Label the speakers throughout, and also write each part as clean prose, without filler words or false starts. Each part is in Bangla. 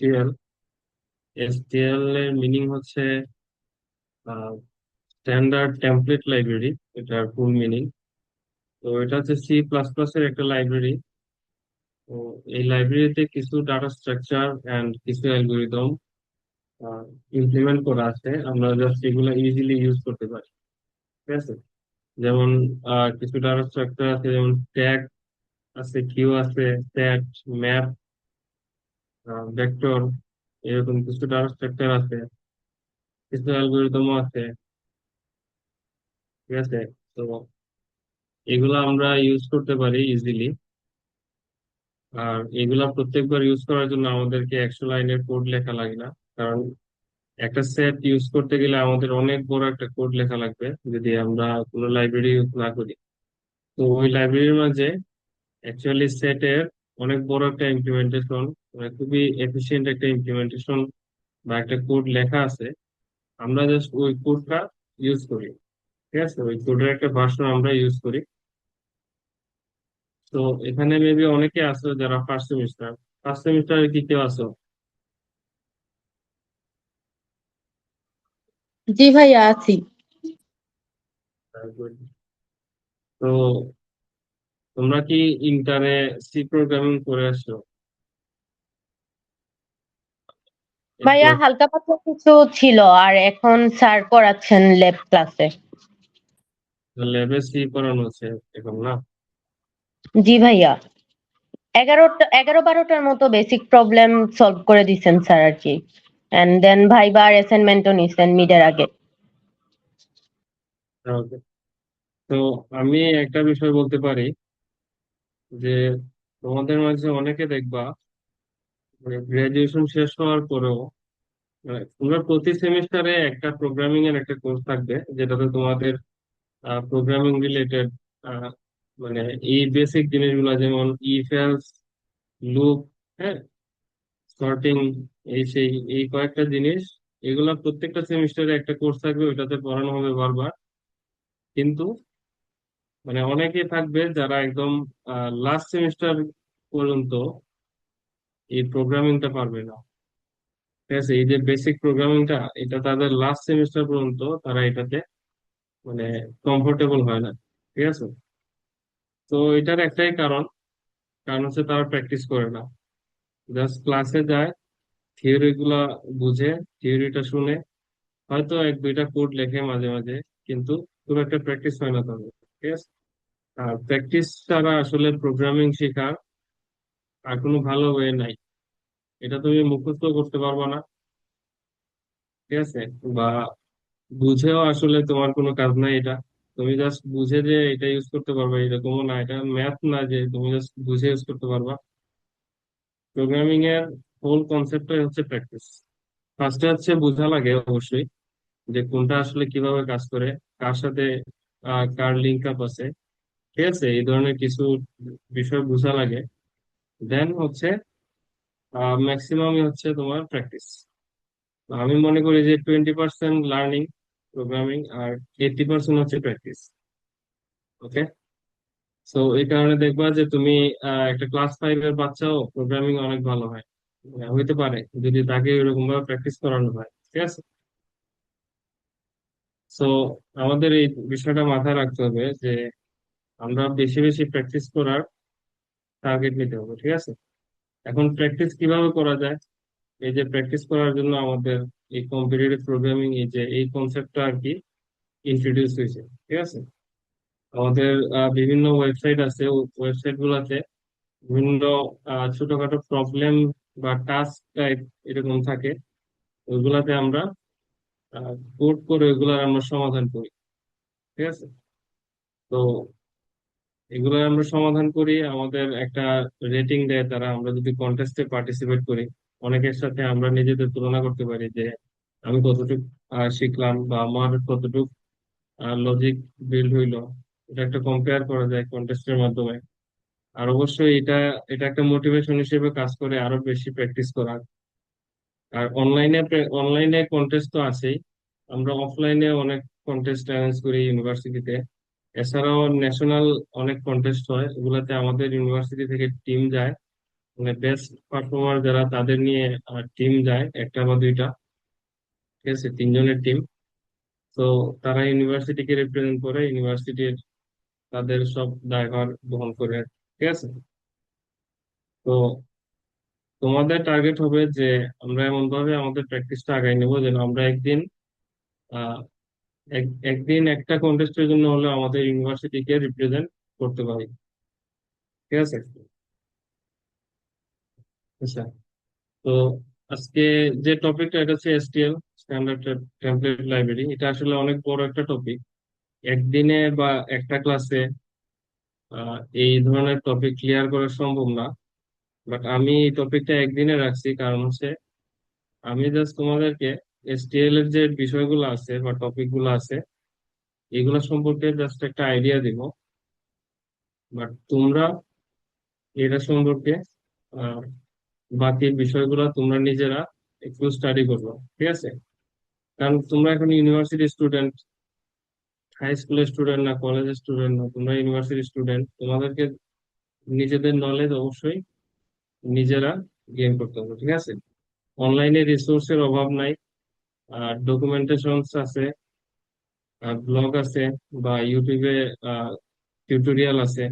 Speaker 1: এসটিএল এসটিএল এর মিনিং হচ্ছে স্ট্যান্ডার্ড টেমপ্লেট লাইব্রেরি, এটার ফুল মিনিং। তো এটা হচ্ছে সি প্লাস প্লাস এর একটা লাইব্রেরি। তো এই লাইব্রেরিতে কিছু ডাটা স্ট্রাকচার এন্ড কিছু অ্যালগোরিদম ইমপ্লিমেন্ট করা আছে, আমরা জাস্ট এগুলো ইজিলি ইউজ করতে পারি। ঠিক আছে, যেমন কিছু ডাটা স্ট্রাকচার আছে, যেমন ট্যাগ আছে, কিউ আছে, স্ট্যাট, ম্যাপ, ভেক্টর, এরকম কিছু ডাটা স্ট্রাকচার আছে, কিছু অ্যালগোরিদমও আছে। ঠিক আছে, তো এগুলো আমরা ইউজ করতে পারি ইজিলি। আর এগুলা প্রত্যেকবার ইউজ করার জন্য আমাদেরকে 100 লাইনের কোড লেখা লাগে না, কারণ একটা সেট ইউজ করতে গেলে আমাদের অনেক বড় একটা কোড লেখা লাগবে যদি আমরা কোনো লাইব্রেরি ইউজ না করি। তো ওই লাইব্রেরির মাঝে অ্যাকচুয়ালি সেটের অনেক বড় একটা ইমপ্লিমেন্টেশন, মানে খুবই এফিসিয়েন্ট একটা ইমপ্লিমেন্টেশন বা একটা কোড লেখা আছে। আমরা জাস্ট ওই কোডটা ইউজ করি। ঠিক আছে, ওই কোডের একটা ভার্সন আমরা ইউজ করি। তো এখানে মেবি অনেকে আছে যারা ফার্স্ট সেমিস্টারে কি কেউ আছো?
Speaker 2: জি ভাইয়া আছি।
Speaker 1: তো তোমরা কি ইন্টারে সি প্রোগ্রামিং করে আসছো? একটু
Speaker 2: ভাইয়া হালকা পাতলা কিছু ছিল, আর এখন স্যার করাচ্ছেন ল্যাব ক্লাসে।
Speaker 1: ল্যাবে সি পড়ানো হচ্ছে এখন না?
Speaker 2: জি ভাইয়া, 11-12টার মতো বেসিক প্রবলেম সলভ করে দিচ্ছেন স্যার আর কি। এন্ড দেন ভাইবা আর অ্যাসাইনমেন্টও নিছেন মিডের আগে।
Speaker 1: Okay. তো আমি একটা বিষয় বলতে পারি যে তোমাদের মাঝে অনেকে দেখবা গ্রাজুয়েশন শেষ হওয়ার পরেও, মানে তোমরা প্রতি সেমিস্টারে একটা প্রোগ্রামিং এর একটা কোর্স থাকবে যেটাতে তোমাদের প্রোগ্রামিং রিলেটেড, মানে এই বেসিক জিনিসগুলো যেমন ইফ এলস, লুপ, হ্যাঁ, সর্টিং, এই সেই এই কয়েকটা জিনিস, এগুলা প্রত্যেকটা সেমিস্টারে একটা কোর্স থাকবে, ওইটাতে পড়ানো হবে বারবার। কিন্তু মানে অনেকে থাকবে যারা একদম লাস্ট সেমিস্টার পর্যন্ত এই প্রোগ্রামিংটা পারবে না। ঠিক আছে, এই যে বেসিক প্রোগ্রামিংটা, এটা তাদের লাস্ট সেমিস্টার পর্যন্ত তারা এটাতে মানে কমফোর্টেবল হয় না। ঠিক আছে, তো এটার একটাই কারণ, কারণ হচ্ছে তারা প্র্যাকটিস করে না। জাস্ট ক্লাসে যায়, থিওরি গুলা বুঝে, থিওরিটা শুনে, হয়তো এক দুইটা কোড লেখে মাঝে মাঝে, কিন্তু খুব একটা প্র্যাকটিস হয় না তাদের। ঠিক আছে, আর প্র্যাকটিস ছাড়া আসলে প্রোগ্রামিং শেখার আর কোনো ভালো ওয়ে নাই। এটা তুমি মুখস্থ করতে পারবা না। ঠিক আছে, বা বুঝেও আসলে তোমার কোনো কাজ নাই এটা। তুমি জাস্ট বুঝে যে এটা ইউজ করতে পারবা এরকমও না, এটা ম্যাথ না যে তুমি জাস্ট বুঝে ইউজ করতে পারবা। প্রোগ্রামিং এর হোল কনসেপ্টটাই হচ্ছে প্র্যাকটিস। ফার্স্টে হচ্ছে বোঝা লাগে অবশ্যই যে কোনটা আসলে কিভাবে কাজ করে, কার সাথে কার লিঙ্ক আপ আছে। ঠিক আছে, এই ধরনের কিছু বিষয় বোঝা লাগে। দেন হচ্ছে ম্যাক্সিমামই হচ্ছে তোমার প্র্যাকটিস। আমি মনে করি যে 20% লার্নিং প্রোগ্রামিং আর 80% হচ্ছে প্র্যাকটিস। ওকে, সো এই কারণে দেখবা যে তুমি একটা ক্লাস 5 এর বাচ্চাও প্রোগ্রামিং অনেক ভালো হয়, হইতে পারে যদি তাকে এরকম ভাবে প্র্যাকটিস করানো হয়। ঠিক আছে, সো আমাদের এই বিষয়টা মাথায় রাখতে হবে যে আমরা বেশি বেশি প্র্যাকটিস করার টার্গেট নিতে হবে। ঠিক আছে, এখন প্র্যাকটিস কিভাবে করা যায়? এই যে প্র্যাকটিস করার জন্য আমাদের এই কম্পিটিটিভ প্রোগ্রামিং, এই যে এই কনসেপ্টটা আর কি ইন্ট্রোডিউস হয়েছে। ঠিক আছে, আমাদের বিভিন্ন ওয়েবসাইট আছে, ওয়েবসাইট গুলাতে বিভিন্ন ছোটখাটো প্রবলেম বা টাস্ক টাইপ এরকম থাকে। ওইগুলাতে আমরা কোড করে ওইগুলার আমরা সমাধান করি। ঠিক আছে, তো এগুলো আমরা সমাধান করি, আমাদের একটা রেটিং দেয় তারা। আমরা যদি কন্টেস্টে পার্টিসিপেট করি, অনেকের সাথে আমরা নিজেদের তুলনা করতে পারি যে আমি কতটুকু শিখলাম বা আমার কতটুকু লজিক বিল্ড হইলো। এটা একটা কম্পেয়ার করা যায় কন্টেস্টের মাধ্যমে। আর অবশ্যই এটা এটা একটা মোটিভেশন হিসেবে কাজ করে আরো বেশি প্র্যাকটিস করা। আর অনলাইনে কন্টেস্ট তো আছেই, আমরা অফলাইনে অনেক কন্টেস্ট অ্যারেঞ্জ করি ইউনিভার্সিটিতে। এছাড়াও ন্যাশনাল অনেক কন্টেস্ট হয়, ওগুলাতে আমাদের ইউনিভার্সিটি থেকে টিম যায়, মানে বেস্ট পারফর্মার যারা তাদের নিয়ে টিম যায়, একটা বা দুইটা, ঠিক আছে, তিনজনের টিম। তো তারা ইউনিভার্সিটিকে রিপ্রেজেন্ট করে, ইউনিভার্সিটির তাদের সব দায়ভার বহন করে, ঠিক আছে। তো তোমাদের টার্গেট হবে যে আমরা এমন ভাবে আমাদের প্র্যাকটিসটা আগাই নেবো যেন আমরা একদিন আহ একদিন একটা কন্টেস্টের জন্য হলে আমাদের ইউনিভার্সিটিকে রিপ্রেজেন্ট করতে পারি, ঠিক আছে। আচ্ছা, তো আজকে যে টপিকটা, এটা হচ্ছে এসটিএল, স্ট্যান্ডার্ড টেমপ্লেট লাইব্রেরি। এটা আসলে অনেক বড় একটা টপিক। একদিনে বা একটা ক্লাসে এই ধরনের টপিক ক্লিয়ার করা সম্ভব না। বাট আমি এই টপিকটা একদিনে রাখছি, কারণ হচ্ছে আমি জাস্ট তোমাদেরকে এসটিএল এর যে বিষয়গুলো আছে বা টপিক গুলো আছে এগুলো সম্পর্কে জাস্ট একটা আইডিয়া দিব। বাট তোমরা এটা সম্পর্কে আহ, বাকি বিষয়গুলো তোমরা নিজেরা একটু স্টাডি করবে, ঠিক আছে। কারণ তোমরা এখন ইউনিভার্সিটি স্টুডেন্ট, হাই স্কুলের স্টুডেন্ট না, কলেজের স্টুডেন্ট না, তোমরা ইউনিভার্সিটি স্টুডেন্ট। তোমাদেরকে নিজেদের নলেজ অবশ্যই নিজেরা গেইন করতে হবে, ঠিক আছে। অনলাইনে রিসোর্সের অভাব নাই, আর ডকুমেন্টেশন আছে, ব্লগ আছে, বা ইউটিউবে টিউটোরিয়াল আছে,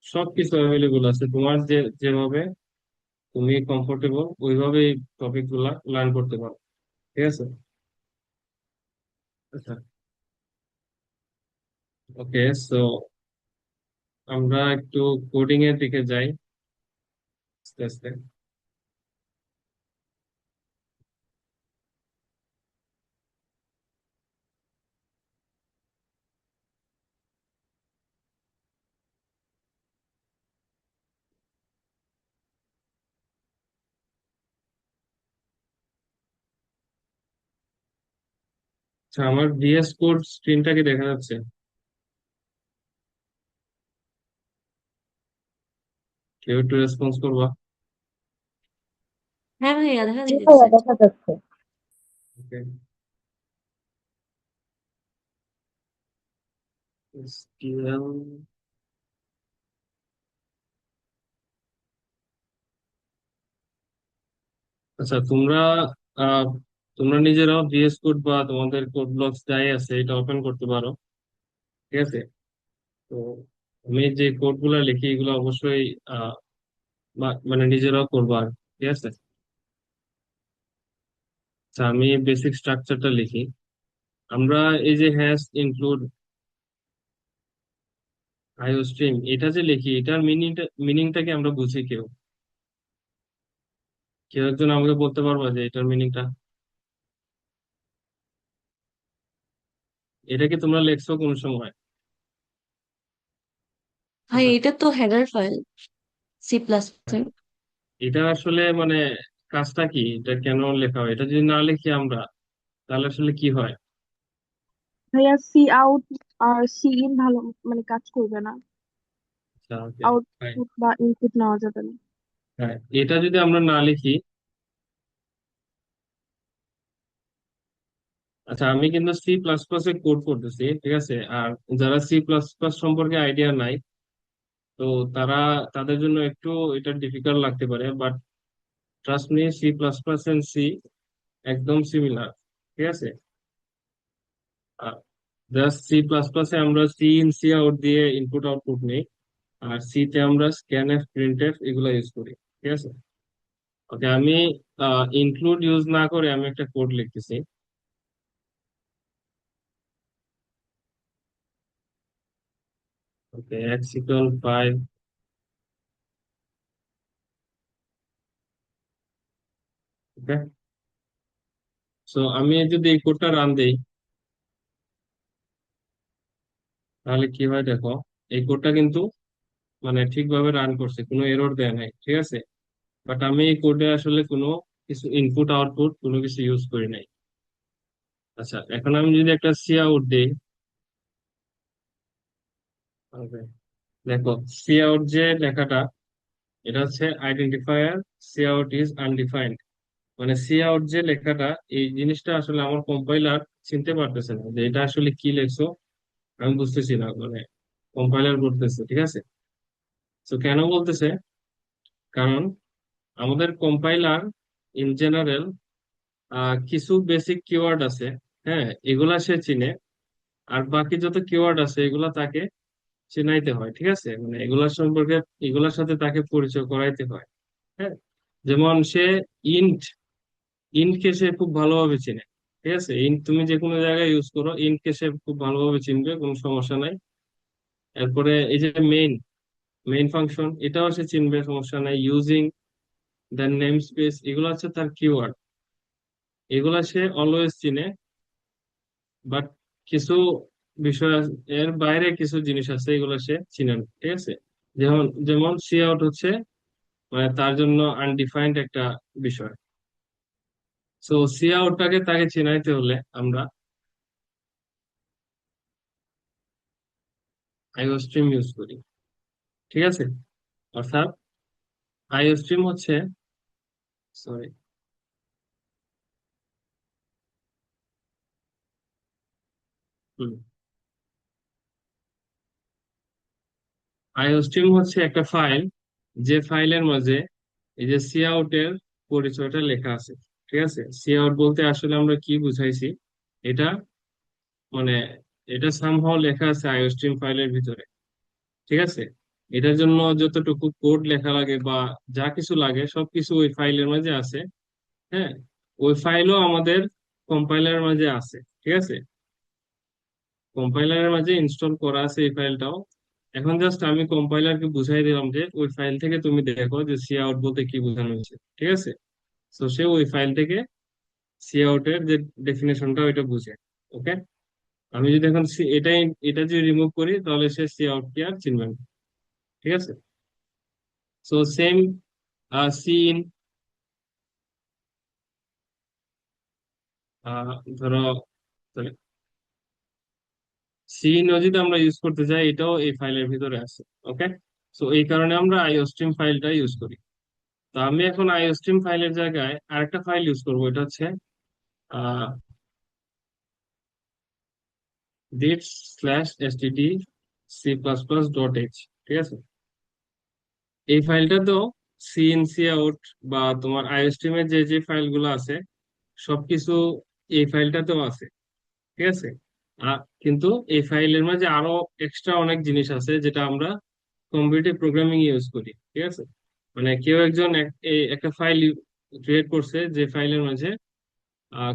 Speaker 1: সবকিছু অ্যাভেলেবল আছে। তোমার যেভাবে তুমি কমফোর্টেবল ওইভাবে টপিক গুলা লার্ন করতে পারো, ঠিক আছে। আচ্ছা, ওকে, সো আমরা একটু কোডিং এর দিকে যাই আস্তে আস্তে। আচ্ছা, আমার ভিএস কোড স্ক্রিনটা কি দেখা যাচ্ছে? কেউ একটু রেসপন্স করবা?
Speaker 3: হ্যাঁ ভাইয়া দেখা
Speaker 2: জি
Speaker 3: যাচ্ছে।
Speaker 2: ভাইয়া, দেখা যাচ্ছে।
Speaker 1: ওকে, SQL। আচ্ছা, আহ, তোমরা নিজেরাও ভিএস কোড বা তোমাদের কোড ব্লকস যাই আছে এটা ওপেন করতে পারো, ঠিক আছে। তো আমি যে কোড গুলা লিখি এগুলো অবশ্যই আহ, মানে নিজেরাও করবো আর, ঠিক আছে। আচ্ছা, আমি বেসিক স্ট্রাকচারটা লিখি। আমরা এই যে হ্যাশ ইনক্লুড আইওস্ট্রিম এটা যে লিখি, এটার মিনিংটা কি আমরা বুঝি? কেউ কেউ একজন আমাকে বলতে পারবা যে এটার মিনিংটা? এটা কি তোমরা লেখছো কোন সময়?
Speaker 3: ভাই
Speaker 1: আচ্ছা,
Speaker 3: এটা তো হেডার ফাইল সি প্লাস এর।
Speaker 1: এটা আসলে মানে কাজটা কি, এটা কেন লেখা হয়? এটা যদি না লিখি আমরা, তাহলে আসলে কি হয়?
Speaker 4: ভাইয়া সি আউট আর সি ইন ভালো মানে কাজ করবে না।
Speaker 1: আচ্ছা, ওকে,
Speaker 4: আউটপুট বা ইনপুট নেওয়া যাবে না।
Speaker 1: হ্যাঁ, এটা যদি আমরা না লিখি। আচ্ছা, আমি কিন্তু সি প্লাস প্লাস এ কোড করতেছি, ঠিক আছে। আর যারা সি প্লাস প্লাস সম্পর্কে আইডিয়া নাই, তো তারা, তাদের জন্য একটু এটা ডিফিকাল্ট লাগতে পারে। But trust me, C plus plus and C একদম সিমিলার, ঠিক আছে। জাস্ট সি প্লাস প্লাসে আমরা সি ইন সি আউট দিয়ে ইনপুট আউটপুট নেই, আর সি তে আমরা স্ক্যান এফ প্রিন্ট এফ এগুলো ইউজ করি, ঠিক আছে। ওকে, আমি ইনক্লুড ইউজ না করে আমি একটা কোড লিখতেছি। ওকে, এক্স ইকুয়াল 5। ওকে, সো আমি যদি এই কোডটা রান দিই, তাহলে কি হয় দেখো। এই কোডটা কিন্তু মানে ঠিকভাবে রান করছে, কোনো এরর দেয় নাই, ঠিক আছে। বাট আমি এই কোডে আসলে কোনো কিছু ইনপুট আউটপুট কোনো কিছু ইউজ করি নাই। আচ্ছা, এখন আমি যদি একটা সি আউট দিই, okay, দেখো, সি আউট যে লেখাটা, এটা হচ্ছে identifier C out is undefined. মানে সি আউট যে লেখাটা, এই জিনিসটা আসলে আমার কম্পাইলার চিনতে পারতেছে না যে এটা আসলে কি লেখছো। আমি বুঝতেছি না, মানে কম্পাইলার করতেছে, ঠিক আছে। তো কেন বলতেছে? কারণ আমাদের কম্পাইলার ইন জেনারেল কিছু বেসিক কিওয়ার্ড আছে, হ্যাঁ, এগুলা সে চিনে। আর বাকি যত কিওয়ার্ড আছে এগুলা তাকে চিনাইতে হয়, ঠিক আছে, মানে এগুলার সম্পর্কে, এগুলার সাথে তাকে পরিচয় করাইতে হয়। হ্যাঁ, যেমন সে ইন্ট, ইন্ট কে সে খুব ভালোভাবে চিনে, ঠিক আছে, ইন্ট তুমি যে কোনো জায়গায় ইউজ করো, ইন্ট কে সে খুব ভালোভাবে চিনবে, কোনো সমস্যা নাই। এরপরে এই যে মেইন, মেইন ফাংশন, এটাও সে চিনবে, সমস্যা নাই। ইউজিং, দেন নেম স্পেস, এগুলো হচ্ছে তার কিওয়ার্ড, এগুলা সে অলওয়েজ চিনে। বাট কিছু বিষয় এর বাইরে কিছু জিনিস আছে, এগুলো সে চিনে না, ঠিক আছে। যেমন যেমন সি আউট হচ্ছে মানে তার জন্য আনডিফাইন্ড একটা বিষয়। সো সি আউটটাকে তাকে চিনাইতে হলে আমরা আইওস্ট্রিম ইউজ করি, ঠিক আছে। অর্থাৎ আইওস্ট্রিম হচ্ছে, সরি, আইওস্ট্রিম হচ্ছে একটা ফাইল, যে ফাইলের মাঝে এই যে সি আউটের পরিচয়টা লেখা আছে, ঠিক আছে। সি আউট বলতে আসলে আমরা কি বুঝাইছি, এটা মানে এটা সামহাও লেখা আছে আইওস্ট্রিম ফাইলের ভিতরে, ঠিক আছে। এটার জন্য যতটুকু কোড লেখা লাগে বা যা কিছু লাগে সবকিছু ওই ফাইলের মাঝে আছে। হ্যাঁ, ওই ফাইলও আমাদের কম্পাইলারের মাঝে আছে, ঠিক আছে, কম্পাইলারের মাঝে ইনস্টল করা আছে এই ফাইলটাও। এখন জাস্ট আমি কম্পাইলারকে বুঝাই দিলাম যে ওই ফাইল থেকে তুমি দেখো যে সি আউট বলতে কি বোঝানো হয়েছে, ঠিক আছে। তো সে ওই ফাইল থেকে সি আউটের যে ডেফিনেশনটা ওইটা বুঝে। ওকে, আমি যদি এখন এটাই, এটা যদি রিমুভ করি তাহলে সে সি আউট কি আর চিনবে না, ঠিক আছে। সো সেম সি ইন, ধরো সি ইন যদি আমরা ইউজ করতে চাই, এটাও এই ফাইলের ভিতরে আছে। ওকে, সো এই কারণে আমরা আইওস্ট্রিম ফাইলটা ইউজ করি। তো আমি এখন আইওস্ট্রিম ফাইলের জায়গায় আরেকটা ফাইল ইউজ করবো, এটা হচ্ছে দিট slash STD C plus plus dot H, ঠিক আছে। এই ফাইলটা তো সি ইন সি আউট বা তোমার আইওস্ট্রিম এর যে যে ফাইলগুলো আছে সবকিছু এই ফাইলটাতেও আছে, ঠিক আছে। কিন্তু এই ফাইলের মাঝে আরো এক্সট্রা অনেক জিনিস আছে যেটা আমরা কম্পিউটার প্রোগ্রামিং ইউজ করি, ঠিক আছে। মানে কেউ একজন একটা ফাইল ক্রিয়েট করছে যে ফাইলের মাঝে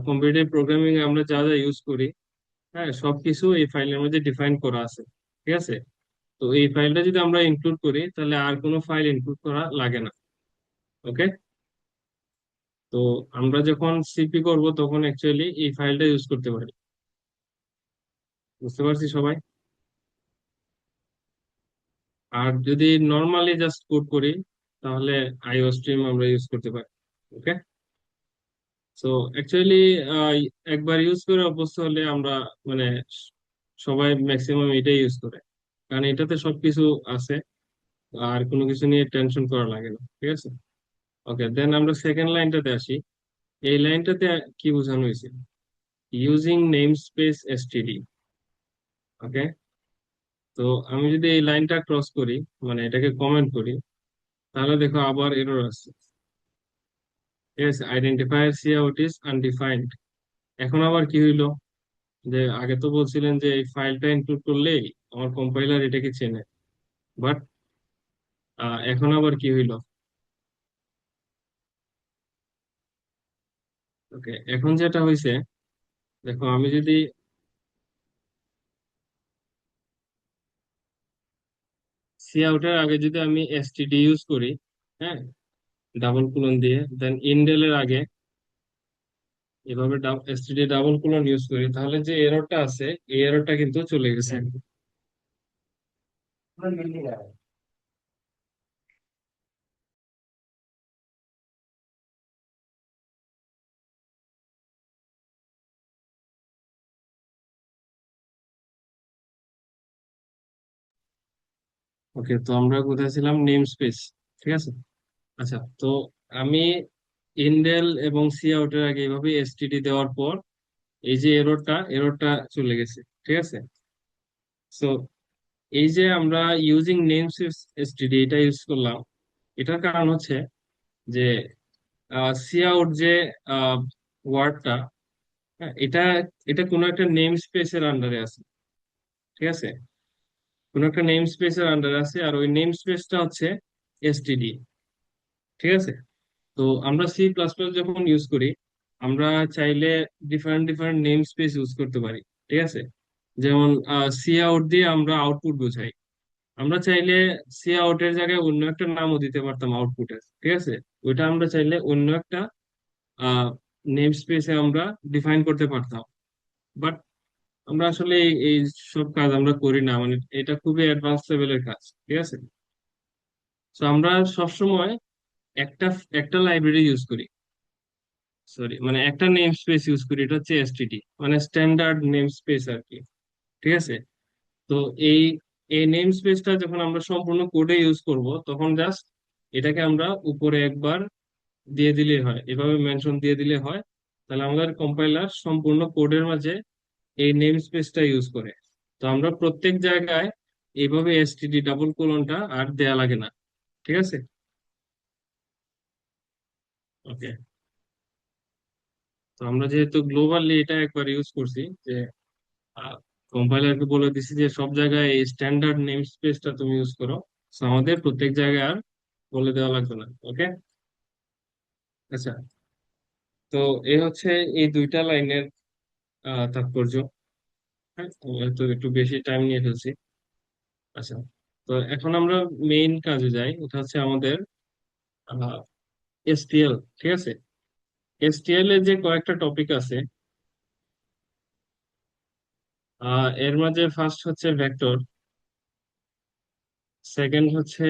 Speaker 1: কম্পিউটার প্রোগ্রামিং আমরা যা যা ইউজ করি, হ্যাঁ, সবকিছু এই ফাইলের মধ্যে ডিফাইন করা আছে, ঠিক আছে। তো এই ফাইলটা যদি আমরা ইনক্লুড করি তাহলে আর কোনো ফাইল ইনক্লুড করা লাগে না। ওকে, তো আমরা যখন সিপি করব তখন অ্যাকচুয়ালি এই ফাইলটা ইউজ করতে পারি। বুঝতে পারছি সবাই? আর যদি নর্মালি জাস্ট কোড করি তাহলে আইও স্ট্রিম আমরা ইউজ করতে পারি। ওকে, সো অ্যাকচুয়ালি একবার ইউজ করে অভ্যস্ত হলে আমরা মানে সবাই ম্যাক্সিমাম এটাই ইউজ করে, কারণ এটাতে সবকিছু আছে, আর কোনো কিছু নিয়ে টেনশন করা লাগে না, ঠিক আছে। ওকে, দেন আমরা সেকেন্ড লাইনটাতে আসি। এই লাইনটাতে কি বোঝানো হয়েছে, ইউজিং নেম স্পেস এসটিডি। ওকে, তো আমি যদি এই লাইনটা ক্রস করি, মানে এটাকে কমেন্ট করি, তাহলে দেখো আবার এরর আসছে। ঠিক আছে, identifier C out is undefined. এখন আবার কি হইলো, যে আগে তো বলছিলেন যে এই ফাইলটা ইনক্লুড করলেই আমার কম্পাইলার এটাকে চেনে, বাট এখন আবার কি হইলো। ওকে, এখন যেটা হয়েছে, দেখো আমি যদি সি আউটের আগে যদি আমি এসটিডি ইউজ করি, হ্যাঁ, ডাবল কোলন দিয়ে, দেন ইনডেলের আগে এভাবে এসটিডি ডাবল কোলন ইউজ করি, তাহলে যে এররটা আছে এই এররটা কিন্তু চলে গেছে। ওকে, তো আমরা কোথায় ছিলাম, নেম স্পেস, ঠিক আছে। আচ্ছা, তো আমি ইনডেল এবং সি আউটের আগে এভাবে এসটিডি দেওয়ার পর এই যে এররটা, এররটা চলে গেছে, ঠিক আছে। সো এই যে আমরা ইউজিং নেম স্পেস এসটিডি এটা ইউজ করলাম, এটার কারণ হচ্ছে যে সি আউট যে ওয়ার্ডটা, এটা এটা কোনো একটা নেম স্পেসের আন্ডারে আছে। ঠিক আছে, কোনো একটা নেম স্পেসের আন্ডারে আছে, আর ওই নেম স্পেসটা হচ্ছে এসটিডি। ঠিক আছে, তো আমরা সি প্লাস প্লাস যখন ইউজ করি, আমরা চাইলে different different name space use করতে পারি। ঠিক আছে, যেমন সি আউট দিয়ে আমরা আউটপুট বোঝাই, আমরা চাইলে সি আউটের জায়গায় অন্য একটা নামও দিতে পারতাম আউটপুটের। ঠিক আছে, ওইটা আমরা চাইলে অন্য একটা নেম স্পেসে আমরা ডিফাইন করতে পারতাম। বাট আমরা আসলে এই সব কাজ আমরা করি না, মানে এটা খুবই অ্যাডভান্স লেভেলের কাজ। ঠিক আছে, তো আমরা সবসময় একটা একটা লাইব্রেরি ইউজ করি, সরি মানে একটা নেম স্পেস ইউজ করি, এটা হচ্ছে এসটিডি, মানে স্ট্যান্ডার্ড নেম স্পেস আর কি। ঠিক আছে, তো এই এই নেম স্পেসটা যখন আমরা সম্পূর্ণ কোডে ইউজ করব, তখন জাস্ট এটাকে আমরা উপরে একবার দিয়ে দিলে হয়, এভাবে মেনশন দিয়ে দিলে হয়। তাহলে আমাদের কম্পাইলার সম্পূর্ণ কোডের মাঝে এই নেম স্পেসটা ইউজ করে। তো আমরা প্রত্যেক জায়গায় এইভাবে এসটিডি ডাবল কোলনটা আর দেয়া লাগে না। ঠিক আছে, ওকে। তো আমরা যেহেতু গ্লোবালি এটা একবার ইউজ করছি, যে কম্পাইলারকে বলে দিছি যে সব জায়গায় এই স্ট্যান্ডার্ড নেম স্পেসটা তুমি ইউজ করো, তো আমাদের প্রত্যেক জায়গায় আর বলে দেওয়া লাগবে না। ওকে, আচ্ছা। তো এই হচ্ছে এই দুইটা লাইনের তাৎপর্য। হ্যাঁ, তো একটু বেশি টাইম নিয়ে ফেলছি। আচ্ছা, তো এখন আমরা মেইন কাজে যাই, এটা হচ্ছে আমাদের এসটিএল। ঠিক আছে, এসটিএল এর যে কয়েকটা টপিক আছে, এর মাঝে ফার্স্ট হচ্ছে ভেক্টর, সেকেন্ড হচ্ছে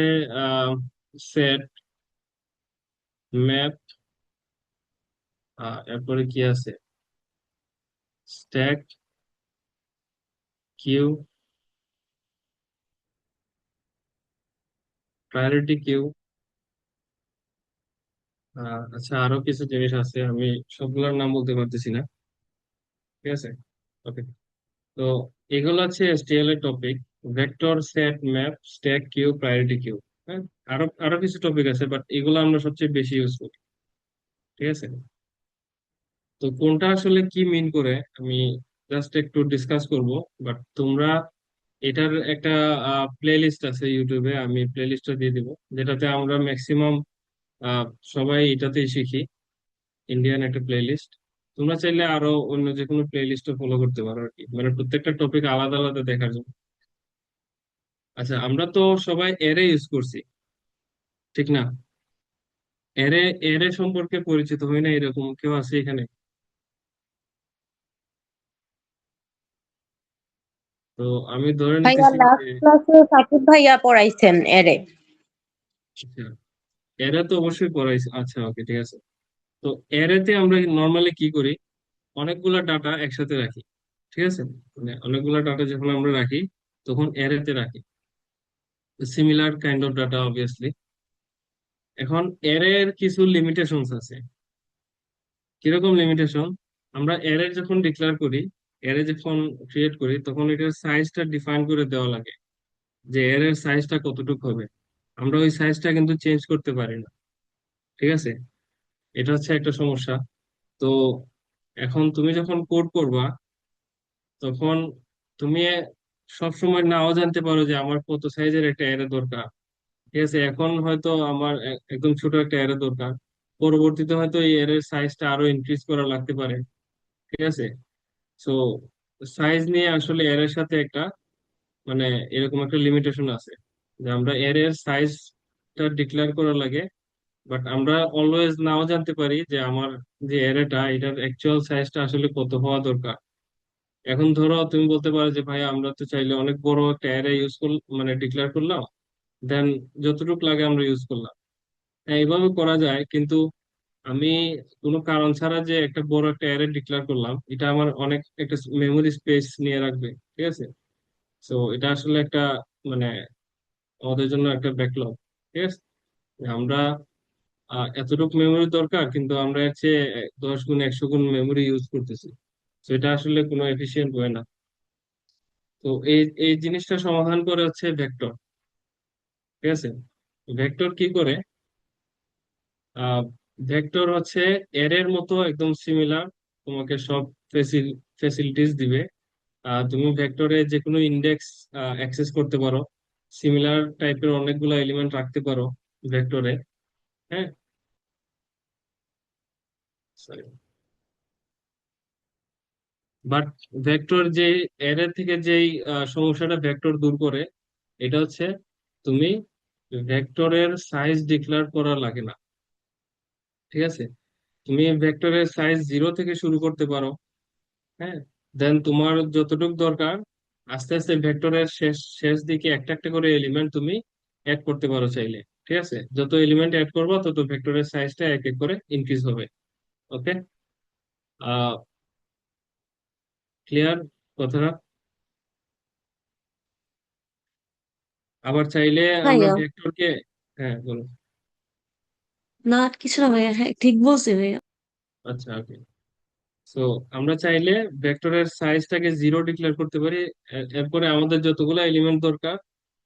Speaker 1: সেট, ম্যাপ, এরপরে কি আছে, স্ট্যাক, কিউ, প্রায়োরিটি কিউ। আচ্ছা, আরো কিছু জিনিস আছে, আমি সবগুলোর নাম বলতে পারতেছি না। ঠিক আছে, ওকে। তো এগুলো হচ্ছে এসটিএল এর topic: vector, set, map, stack, queue, priority queue. হ্যাঁ, আরো আরো কিছু টপিক আছে, বাট এগুলো আমরা সবচেয়ে বেশি ইউজ করি। ঠিক আছে, তো কোনটা আসলে কি মিন করে আমি জাস্ট একটু ডিসকাস করব। বাট তোমরা এটার একটা প্লে লিস্ট আছে ইউটিউবে, আমি প্লে লিস্টটা দিয়ে দিব, যেটাতে আমরা ম্যাক্সিমাম সবাই এটাতেই শিখি, ইন্ডিয়ান একটা প্লে লিস্ট। তোমরা চাইলে আরো অন্য যে কোনো প্লে লিস্টও ফলো করতে পারো আর কি, মানে প্রত্যেকটা টপিক আলাদা আলাদা দেখার জন্য। আচ্ছা, আমরা তো সবাই এরে ইউজ করছি, ঠিক না? এরে এরে সম্পর্কে পরিচিত হই না এরকম কেউ আছে এখানে? তো আমি ধরে
Speaker 2: ভাইয়া
Speaker 1: নিতেছি যে
Speaker 2: লাস্ট ক্লাসে সাকিব ভাইয়া পড়াইছেন এরে।
Speaker 1: আচ্ছা, এরে তো অবশ্যই পড়াইছে। আচ্ছা, ওকে, ঠিক আছে। তো এরেতে আমরা নর্মালি কি করি, অনেকগুলা ডাটা একসাথে রাখি। ঠিক আছে, মানে অনেকগুলা ডাটা যখন আমরা রাখি, তখন এরেতে রাখি, similar kind of data obviously. এখন এরের কিছু লিমিটেশনস আছে। কিরকম লিমিটেশন? আমরা এরে যখন ডিক্লেয়ার করি, এরে যখন ক্রিয়েট করি, তখন এটার সাইজটা ডিফাইন করে দেওয়া লাগে, যে এর সাইজটা কতটুকু হবে। আমরা ওই সাইজটা কিন্তু চেঞ্জ করতে পারি না। ঠিক আছে, এটা হচ্ছে একটা সমস্যা। তো এখন তুমি যখন কোড করবা, তখন তুমি সব সময় নাও জানতে পারো যে আমার কত সাইজের একটা অ্যারে দরকার। ঠিক আছে, এখন হয়তো আমার একদম ছোট একটা অ্যারে দরকার, পরবর্তীতে হয়তো এই অ্যারের সাইজটা আরো ইনক্রিজ করা লাগতে পারে। ঠিক আছে, সো সাইজ নিয়ে আসলে অ্যারের সাথে একটা মানে এরকম একটা লিমিটেশন আছে, যে আমরা অ্যারের সাইজটা ডিক্লেয়ার করা লাগে, বাট আমরা অলওয়েজ নাও জানতে পারি যে আমার যে অ্যারেটা, এটার অ্যাকচুয়াল সাইজটা আসলে কত হওয়া দরকার। এখন ধরো তুমি বলতে পারো যে ভাই আমরা তো চাইলে অনেক বড় একটা অ্যারে ইউজ করল, মানে ডিক্লেয়ার করলাম, দেন যতটুকু লাগে আমরা ইউজ করলাম। হ্যাঁ, এইভাবে করা যায়, কিন্তু আমি কোনো কারণ ছাড়া যে একটা বড় একটা অ্যারে ডিক্লেয়ার করলাম, এটা আমার অনেক একটা মেমোরি স্পেস নিয়ে রাখবে। ঠিক আছে, তো এটা আসলে একটা মানে আমাদের জন্য একটা ব্যাকলগ। ঠিক আছে, আমরা এতটুকু মেমোরি দরকার, কিন্তু আমরা এর চেয়ে 10 গুণ 100 গুণ মেমোরি ইউজ করতেছি। তো এটা আসলে কোনো এফিসিয়েন্ট হয় না। তো এই এই জিনিসটা সমাধান করে হচ্ছে ভেক্টর। ঠিক আছে, ভেক্টর কি করে, ভেক্টর হচ্ছে এর মতো একদম সিমিলার, তোমাকে সব ফেসিলিটিস দিবে। তুমি ভেক্টরে যে কোনো ইন্ডেক্স অ্যাক্সেস করতে পারো, সিমিলার টাইপের অনেকগুলো এলিমেন্ট রাখতে পারো ভেক্টরে। হ্যাঁ, sorry। বাট ভেক্টর যে এর থেকে যেই সমস্যাটা ভেক্টর দূর করে, এটা হচ্ছে তুমি ভেক্টরের সাইজ ডিক্লেয়ার করা লাগে না। ঠিক আছে, তুমি ভেক্টরের সাইজ 0 থেকে শুরু করতে পারো। হ্যাঁ, দেন তোমার যতটুকু দরকার আস্তে আস্তে ভেক্টরের শেষ শেষ দিকে একটা একটা করে এলিমেন্ট তুমি অ্যাড করতে পারো চাইলে। ঠিক আছে, যত এলিমেন্ট অ্যাড করবা তত ভেক্টরের সাইজটা এক এক করে ইনক্রিজ হবে। ওকে, ক্লিয়ার কথাটা? আবার চাইলে আমরা
Speaker 3: ভাইয়া,
Speaker 1: ভেক্টরকে, হ্যাঁ বলো।
Speaker 3: না কিছু না ভাইয়া, হ্যাঁ ঠিক বলছি ভাইয়া।
Speaker 1: আচ্ছা, ওকে। সো আমরা চাইলে ভেক্টরের সাইজটাকে 0 ডিক্লেয়ার করতে পারি। এরপরে আমাদের যতগুলো এলিমেন্ট দরকার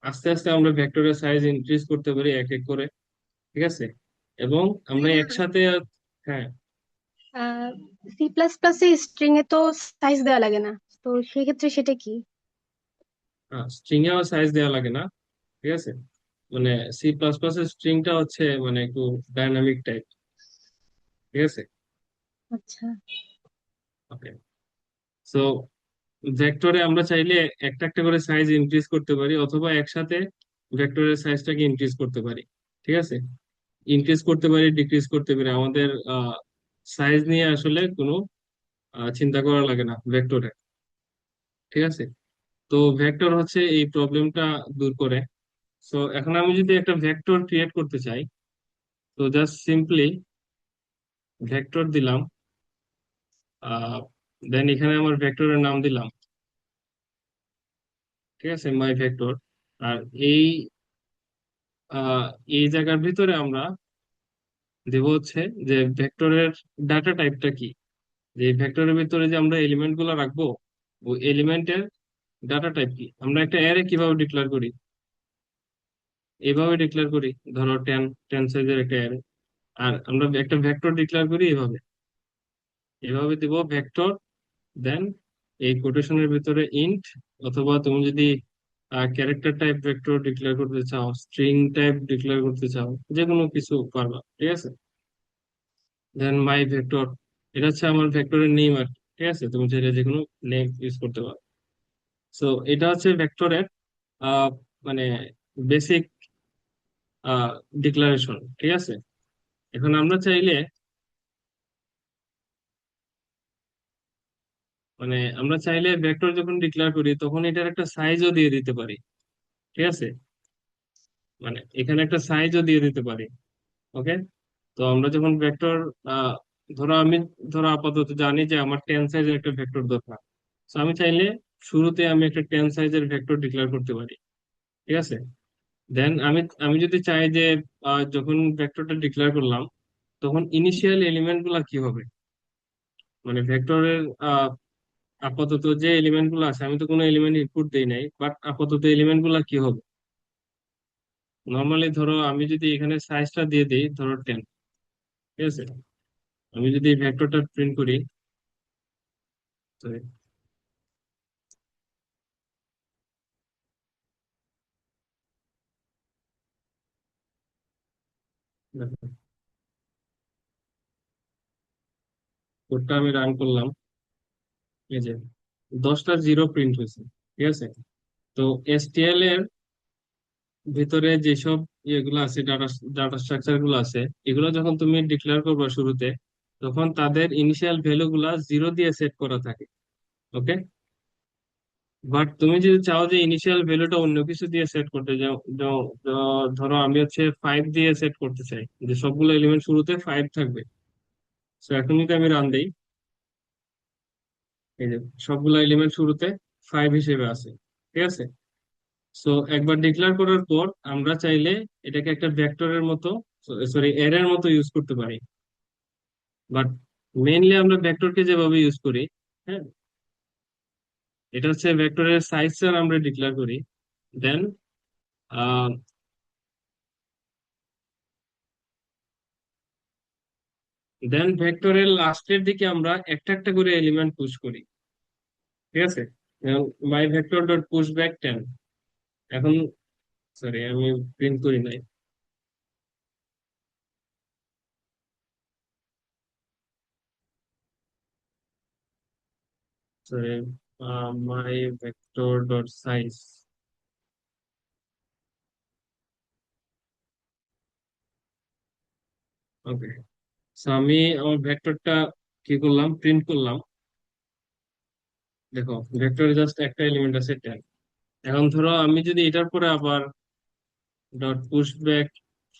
Speaker 1: আস্তে আস্তে আমরা ভেক্টরের সাইজ ইনক্রিজ করতে পারি এক এক করে। ঠিক আছে, এবং আমরা
Speaker 4: ভাইয়া
Speaker 1: একসাথে, হ্যাঁ,
Speaker 4: সি প্লাস প্লাসে স্ট্রিং এ তো সাইজ দেওয়া লাগে না, তো সেক্ষেত্রে সেটা কি?
Speaker 1: স্ট্রিং এও সাইজ দেওয়া লাগে না। ঠিক আছে, মানে সি প্লাস প্লাস এর স্ট্রিংটা হচ্ছে মানে একটু ডাইনামিক টাইপ। ঠিক আছে,
Speaker 4: আচ্ছা।
Speaker 1: ওকে। সো ভেক্টরে আমরা চাইলে একটা একটা করে সাইজ ইনক্রিজ করতে পারি, অথবা একসাথে ভেক্টরের সাইজটাকে ইনক্রিজ করতে পারি। ঠিক আছে, ইনক্রিজ করতে পারি, ডিক্রিজ করতে পারি, আমাদের সাইজ নিয়ে আসলে কোনো চিন্তা করা লাগে না ভেক্টরে। ঠিক আছে, তো ভেক্টর হচ্ছে এই প্রবলেমটা দূর করে। সো এখন আমি যদি একটা ভেক্টর ক্রিয়েট করতে চাই, তো জাস্ট সিম্পলি ভেক্টর দিলাম, দেন এখানে আমার ভেক্টরের নাম দিলাম। ঠিক আছে, মাই ভেক্টর। আর এই আহ, এই জায়গার ভিতরে আমরা দেব হচ্ছে যে ভেক্টরের ডাটা টাইপটা কি, যে ভেক্টরের ভিতরে যে আমরা এলিমেন্ট গুলো রাখবো ওই এলিমেন্টের ডাটা টাইপ কি। আমরা একটা অ্যারে কিভাবে ডিক্লেয়ার করি, এইভাবে ডিক্লেয়ার করি। ধরো 10 সাইজের একটা অ্যারে, আর আমরা একটা ভেক্টর ডিক্লেয়ার করি এইভাবে, এভাবে দিব ভেক্টর, দেন এই কোটেশনের ভিতরে ইন্ট, অথবা তুমি যদি ক্যারেক্টার টাইপ ভেক্টর ডিক্লেয়ার করতে চাও, স্ট্রিং টাইপ ডিক্লেয়ার করতে চাও, যে কোনো কিছু পারবা। ঠিক আছে, দেন মাই ভেক্টর, এটা হচ্ছে আমার ভেক্টরের নেম আর কি। ঠিক আছে, তুমি চাইলে যে কোনো নেম ইউজ করতে পারো। সো এটা হচ্ছে ভেক্টরের মানে বেসিক ডিক্লারেশন। ঠিক আছে, এখন আমরা চাইলে আমরা চাইলে ভেক্টর যখন ডিক্লেয়ার করি তখন এটার একটা সাইজও দিয়ে দিতে পারি। ঠিক আছে, মানে এখানে একটা সাইজও দিয়ে দিতে পারি। ওকে, তো আমরা যখন ভেক্টর, ধরো আমি, ধরো আপাতত জানি যে আমার 10 সাইজের একটা ভেক্টর দরকার। তো আমি চাইলে শুরুতে আমি একটা 10 সাইজের ভেক্টর ডিক্লেয়ার করতে পারি। ঠিক আছে, দেন আমি আমি যদি চাই যে যখন ভেক্টরটা ডিক্লেয়ার করলাম তখন ইনিশিয়াল এলিমেন্ট গুলা কি হবে, মানে ভেক্টরের আপাতত যে এলিমেন্ট গুলো আছে, আমি তো কোনো এলিমেন্ট ইনপুট দেই নাই, বাট আপাতত এলিমেন্ট গুলা কি হবে। নর্মালি ধরো আমি যদি এখানে সাইজটা দিয়ে দিই, ধরো 10। ঠিক আছে, আমি যদি ভেক্টরটা প্রিন্ট করি, তো দেখো, কোডটা আমি রান করলাম, এই যে 10টা জিরো প্রিন্ট হয়েছে। ঠিক আছে, তো এসটিএল এর ভিতরে যেসব ইয়েগুলো আছে, ডাটা ডাটা স্ট্রাকচার গুলো আছে, এগুলো যখন তুমি ডিক্লেয়ার করবে শুরুতে, তখন তাদের ইনিশিয়াল ভ্যালু গুলা 0 দিয়ে সেট করা থাকে। ওকে, বাট তুমি যদি চাও যে ইনিশিয়াল ভ্যালুটা অন্য কিছু দিয়ে সেট করতে যাও, ধরো আমি হচ্ছে 5 দিয়ে সেট করতে চাই, যে সবগুলো এলিমেন্ট শুরুতে 5 থাকবে। তো এখন যদি আমি রান দেই, এই যে সবগুলো এলিমেন্ট শুরুতে 5 হিসেবে আছে। ঠিক আছে, সো একবার ডিক্লেয়ার করার পর আমরা চাইলে এটাকে একটা ভেক্টরের মতো, সরি এর মতো ইউজ করতে পারি। বাট মেইনলি আমরা ভেক্টরকে যেভাবে ইউজ করি, হ্যাঁ, এটা হচ্ছে ভেক্টরের সাইজটা আমরা ডিক্লেয়ার করি, দেন দেন ভেক্টরের লাস্টের দিকে আমরা একটা একটা করে এলিমেন্ট পুশ করি, ঠিক আছে? মাই ভেক্টর ডট পুশ ব্যাক 10। এখন সরি, আমি প্রিন্ট করি নাই। সরি, মাই ভেক্টর ডট সাইজ। ওকে, সো আমি আমার ভেক্টরটা কি করলাম, প্রিন্ট করলাম। দেখো ভেক্টরে জাস্ট একটা এলিমেন্ট আছে 10। এখন ধরো আমি যদি এটার পরে আবার ডট পুশ ব্যাক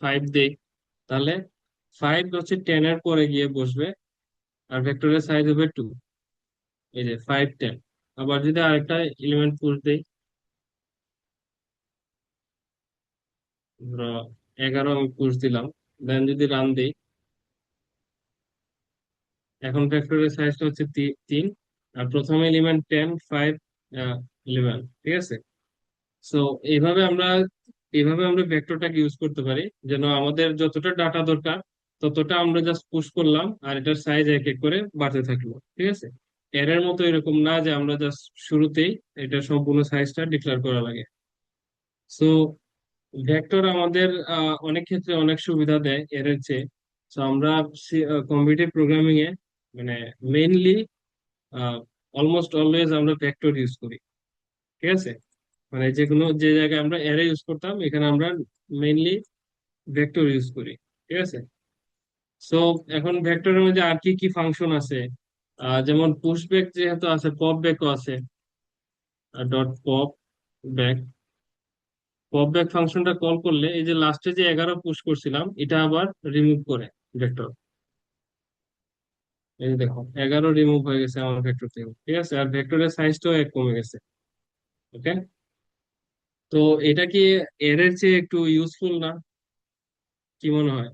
Speaker 1: 5 দেই, তাহলে 5 হচ্ছে 10 এর পরে গিয়ে বসবে, আর ভেক্টরের সাইজ হবে 2। এই যে 5 10। আবার যদি আরেকটা এলিমেন্ট পুশ দেই, ধরো 11 আমি পুশ দিলাম, দেন যদি রান দিই, এখন ভেক্টরের সাইজটা হচ্ছে 3। আর প্রথম এলিমেন্ট 10 5 11, ঠিক আছে? সো এইভাবে আমরা এইভাবে আমরা ভেক্টরটাকে ইউজ করতে পারি, যেন আমাদের যতটা ডাটা দরকার ততটা আমরা জাস্ট পুশ করলাম, আর এটার সাইজ এক এক করে বাড়তে থাকলো, ঠিক আছে? এর মতো এরকম না যে আমরা জাস্ট শুরুতেই এটা সম্পূর্ণ সাইজটা ডিক্লেয়ার করা লাগে। সো ভেক্টর আমাদের অনেক ক্ষেত্রে অনেক সুবিধা দেয় এর চেয়ে। তো আমরা কম্পিটিটিভ প্রোগ্রামিং এ মানে মেইনলি অলমোস্ট অলওয়েজ আমরা ভেক্টর ইউজ করি, ঠিক আছে? মানে যে কোনো যে জায়গায় আমরা অ্যারে ইউজ করতাম, এখানে আমরা মেইনলি ভেক্টর ইউজ করি, ঠিক আছে? সো এখন ভেক্টরের মধ্যে আর কি কি ফাংশন আছে, যেমন পুশ ব্যাক যেহেতু আছে, পপ ব্যাকও আছে। Dot pop back, pop back ফাংশনটা কল করলে এই যে লাস্টে যে 11 পুশ করছিলাম এটা আবার রিমুভ করে ভেক্টর। এই যে দেখো 11 রিমুভ হয়ে গেছে আমার ভেক্টর থেকে, ঠিক আছে? আর ভেক্টরের সাইজটাও এক কমে গেছে। ওকে, তো এটা কি এর চেয়ে একটু ইউজফুল না, কি মনে হয়?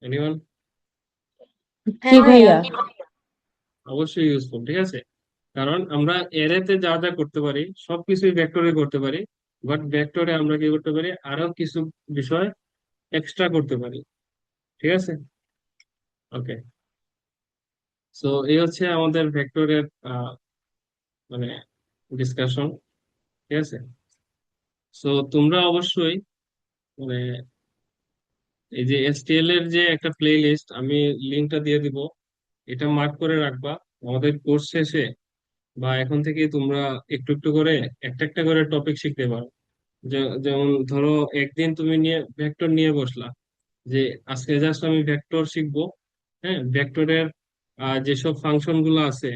Speaker 1: এনিওয়ান?
Speaker 2: জি
Speaker 3: হ্যাঁ ভাইয়া।
Speaker 2: ভাইয়া।
Speaker 1: অবশ্যই ইউজফুল, ঠিক আছে। কারণ আমরা এরেতে যা যা করতে পারি সবকিছুই ভেক্টরে করতে পারি, বাট ভেক্টরে আমরা কি করতে পারি, আরো কিছু বিষয় এক্সট্রা করতে পারি, ঠিক আছে? ওকে, সো এই হচ্ছে আমাদের ভেক্টরের মানে ডিসকাশন, ঠিক আছে? সো তোমরা অবশ্যই মানে এই যে এসটিএল এর যে একটা প্লে লিস্ট, আমি লিঙ্কটা দিয়ে দিব, এটা মার্ক করে রাখবা। আমাদের কোর্স শেষে বা এখন থেকে তোমরা একটু একটু করে একটা একটা করে টপিক শিখতে পারো। যেমন ধরো একদিন তুমি নিয়ে ভেক্টর নিয়ে বসলা, যে আজকে জাস্ট আমি ভেক্টর শিখবো। হ্যাঁ, ভেক্টরের যেসব ফাংশন গুলো আছে,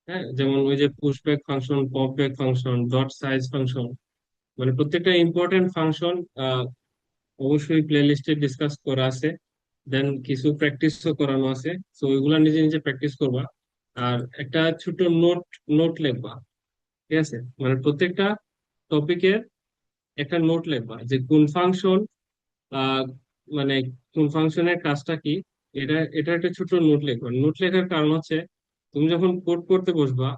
Speaker 1: হ্যাঁ, যেমন ওই যে pushback function, pop back function, dot size function, মানে প্রত্যেকটা ইম্পর্টেন্ট ফাংশন অবশ্যই প্লে লিস্টে ডিসকাস করা আছে। দেন কিছু প্র্যাকটিসও করানো আছে, তো ওইগুলা নিজে নিজে প্র্যাকটিস করবা। আর একটা ছোট নোট নোট লিখবা, ঠিক আছে? মানে প্রত্যেকটা টপিকের একটা নোট লিখবা, যে কোন ফাংশন আহ মানে কোন ফাংশনের কাজটা কি। এটা একটা ছোট নোট লিখবা। নোট লেখার কারণ হচ্ছে তুমি যখন কোড করতে বসবা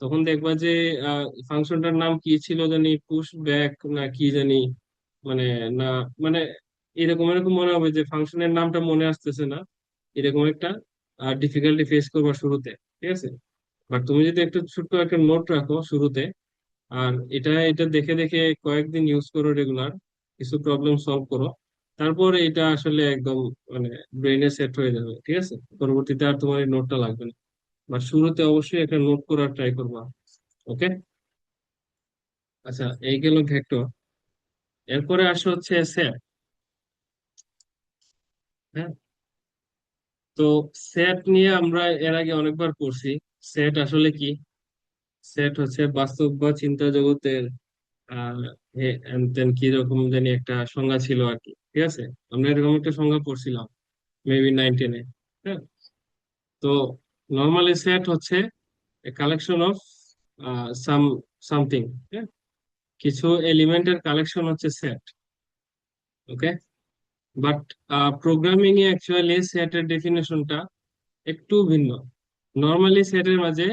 Speaker 1: তখন দেখবা যে ফাংশনটার নাম কি ছিল জানি, পুশ ব্যাক না কি জানি, মানে না, মানে এরকম এরকম মনে হবে যে ফাংশনের নামটা মনে আসতেছে না, এরকম একটা ডিফিকাল্টি ফেস করবা শুরুতে, ঠিক আছে? বাট তুমি যদি একটু ছোট্ট একটা নোট রাখো শুরুতে, আর এটা এটা দেখে দেখে কয়েকদিন ইউজ করো রেগুলার, কিছু প্রবলেম সলভ করো, তারপর এটা আসলে একদম মানে ব্রেনে সেট হয়ে যাবে, ঠিক আছে? পরবর্তীতে আর তোমার এই নোটটা লাগবে না। বাট শুরুতে অবশ্যই একটা নোট করার ট্রাই করবা। ওকে, আচ্ছা, এই গেল ভেক্টর। এরপরে আসে হচ্ছে সেট। হ্যাঁ, তো সেট নিয়ে আমরা এর আগে অনেকবার পড়ছি। সেট আসলে কি? সেট হচ্ছে বাস্তব বা চিন্তা জগতের আহ কি রকম জানি একটা সংজ্ঞা ছিল আর কি, ঠিক আছে? আমরা এরকম একটা সংজ্ঞা পড়ছিলাম মেবি 9-10-এ। হ্যাঁ, তো নর্মালি সেট হচ্ছে কালেকশন অফ সাম সামথিং। হ্যাঁ, কিছু এলিমেন্টের কালেকশন হচ্ছে set. Okay, but programming A actually সেটের ডেফিনেশনটা একটু ভিন্ন। নর্মালি সেটের মাঝে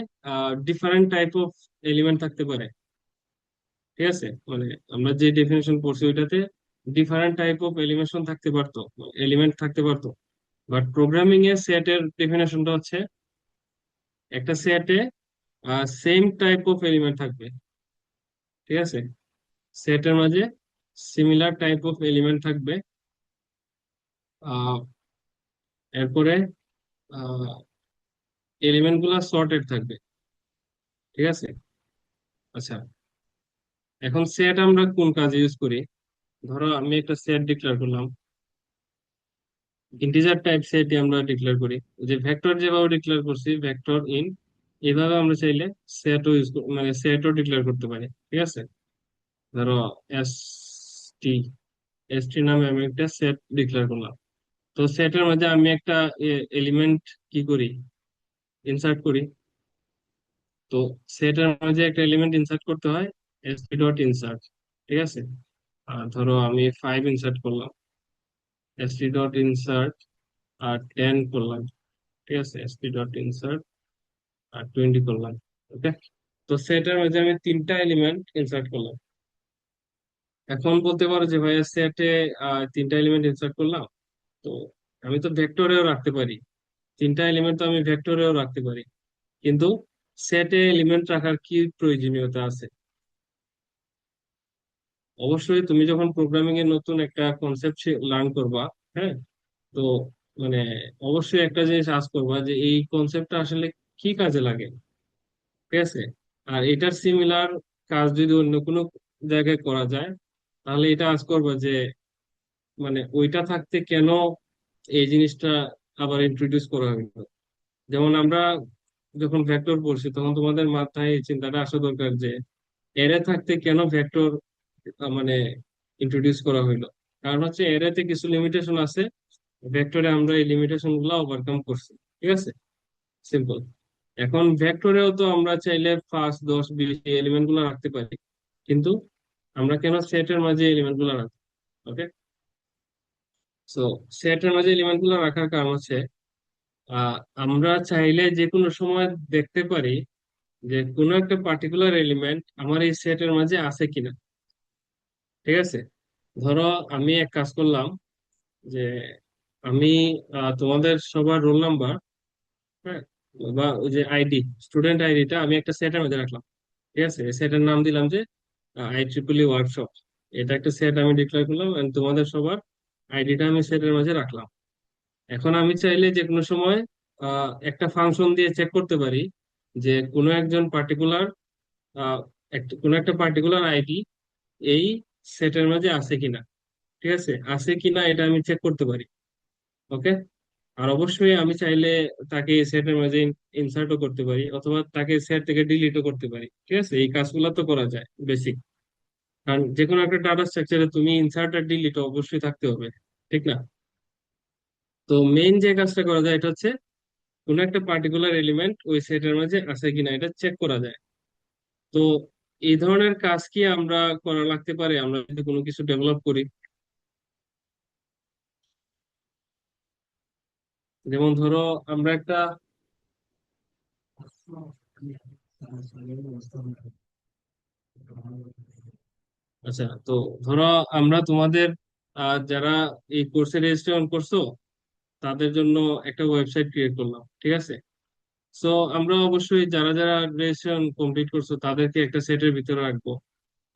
Speaker 1: ডিফারেন্ট টাইপ অফ এলিমেন্ট থাকতে পারে, ঠিক আছে? মানে আমরা যে ডেফিনেশন পড়ছি ওইটাতে ডিফারেন্ট টাইপ অফ এলিমেন্টন থাকতে পারতো, এলিমেন্ট থাকতে পারতো। বাট প্রোগ্রামিং এর সেটের ডেফিনেশনটা হচ্ছে একটা সেটে সেম টাইপ অফ এলিমেন্ট থাকবে, ঠিক আছে? সেটের মাঝে সিমিলার টাইপ অফ এলিমেন্ট থাকবে। আহ, এরপরে এলিমেন্ট গুলা সর্টেড থাকবে, ঠিক আছে? আচ্ছা, এখন সেট আমরা কোন কাজে ইউজ করি? ধরো আমি একটা সেট ডিক্লেয়ার করলাম, ইন্টিজার টাইপ সেট আমরা ডিক্লেয়ার করি, যে ভেক্টর যেভাবে ডিক্লেয়ার করছি ভেক্টর ইন, এভাবে আমরা চাইলে সেটও ইউজ মানে সেটও ডিক্লেয়ার করতে পারি, ঠিক আছে? ধরো এস টি, এস টি নামে আমি একটা সেট ডিক্লেয়ার করলাম। তো সেটের মধ্যে আমি একটা এলিমেন্ট কি করি, ইনসার্ট করি। তো সেটের মাঝে একটা এলিমেন্ট ইনসার্ট করতে হয়, এস টি ডট ইনসার্ট, ঠিক আছে? আর ধরো আমি 5 ইনসার্ট করলাম, এস টি ডট ইনসার্ট, আর 10 করলাম, ঠিক আছে? এস টি ডট ইনসার্ট আর 20 করলাম। ওকে, তো সেটার মধ্যে আমি তিনটা এলিমেন্ট ইনসার্ট করলাম। এখন বলতে পারো যে ভাইয়া সেটে তিনটা এলিমেন্ট ইনসার্ট করলাম, তো আমি তো ভেক্টরেও রাখতে পারি, তিনটা এলিমেন্ট তো আমি ভেক্টরেও রাখতে পারি, কিন্তু সেটে এলিমেন্ট রাখার কি প্রয়োজনীয়তা আছে? অবশ্যই তুমি যখন প্রোগ্রামিং এর নতুন একটা কনসেপ্ট লার্ন করবা, হ্যাঁ, তো মানে অবশ্যই একটা জিনিস আজ করবা যে এই কনসেপ্টটা আসলে কি কাজে লাগে, ঠিক আছে? আর এটার সিমিলার কাজ যদি অন্য কোনো জায়গায় করা যায়, তাহলে এটা আজ করবা যে মানে ওইটা থাকতে কেন এই জিনিসটা আবার ইন্ট্রোডিউস করা হইলো। যেমন আমরা যখন ভেক্টর পড়ছি তখন তোমাদের মাথায় এই চিন্তাটা আসা দরকার যে এরে থাকতে কেন ভেক্টর মানে ইন্ট্রোডিউস করা হইলো। কারণ হচ্ছে এরেতে কিছু লিমিটেশন আছে, ভেক্টরে আমরা এই লিমিটেশন গুলা ওভারকাম করছি, ঠিক আছে? সিম্পল। এখন ভেক্টরেও তো আমরা চাইলে 5, 10, 20 এলিমেন্ট গুলো রাখতে পারি, কিন্তু আমরা কেন সেটের মাঝে এলিমেন্ট গুলো রাখবো? ওকে, সো সেটের মাঝে এলিমেন্ট গুলো রাখার কারণ হচ্ছে আহ, আমরা চাইলে যে কোনো সময় দেখতে পারি যে কোনো একটা পার্টিকুলার এলিমেন্ট আমার এই সেটের মাঝে আছে কিনা, ঠিক আছে? ধরো আমি এক কাজ করলাম যে আমি তোমাদের সবার রোল নাম্বার, হ্যাঁ, বা ওই যে আইডি, স্টুডেন্ট আইডিটা আমি একটা সেটের মধ্যে রাখলাম, ঠিক আছে? সেটের নাম দিলাম যে IEEE ওয়ার্কশপ। এটা একটা সেট আমি ডিক্লেয়ার করলাম and তোমাদের সবার আইডিটা আমি সেটের মাঝে রাখলাম। এখন আমি চাইলে যে কোনো সময় একটা ফাংশন দিয়ে চেক করতে পারি যে কোনো একজন পার্টিকুলার কোনো একটা পার্টিকুলার আইডি এই সেটের মাঝে আছে কিনা, ঠিক আছে? আছে কিনা এটা আমি চেক করতে পারি। ওকে, আর অবশ্যই আমি চাইলে তাকে সেটের মাঝে ইনসার্টও করতে পারি, অথবা তাকে সেট থেকে ডিলিটও করতে পারি, ঠিক আছে? এই কাজগুলো তো করা যায় বেসিক। কারণ যে কোনো একটা ডাটা স্ট্রাকচারে তুমি ইনসার্ট আর ডিলিট অবশ্যই থাকতে হবে, ঠিক না? তো মেইন যে কাজটা করা যায় এটা হচ্ছে কোন একটা পার্টিকুলার এলিমেন্ট ওই সেটের মাঝে আছে কিনা এটা চেক করা যায়। তো এই ধরনের কাজ কি আমরা করা লাগতে পারে আমরা যদি কোনো কিছু ডেভেলপ করি? যেমন ধরো আমরা একটা, আচ্ছা, তো ধরো আমরা তোমাদের যারা এই কোর্সে রেজিস্ট্রেশন করছো তাদের জন্য একটা ওয়েবসাইট ক্রিয়েট করলাম, ঠিক আছে? সো আমরা অবশ্যই যারা যারা রেজিস্ট্রেশন কমপ্লিট করছো তাদেরকে একটা সেটের ভিতরে রাখবো।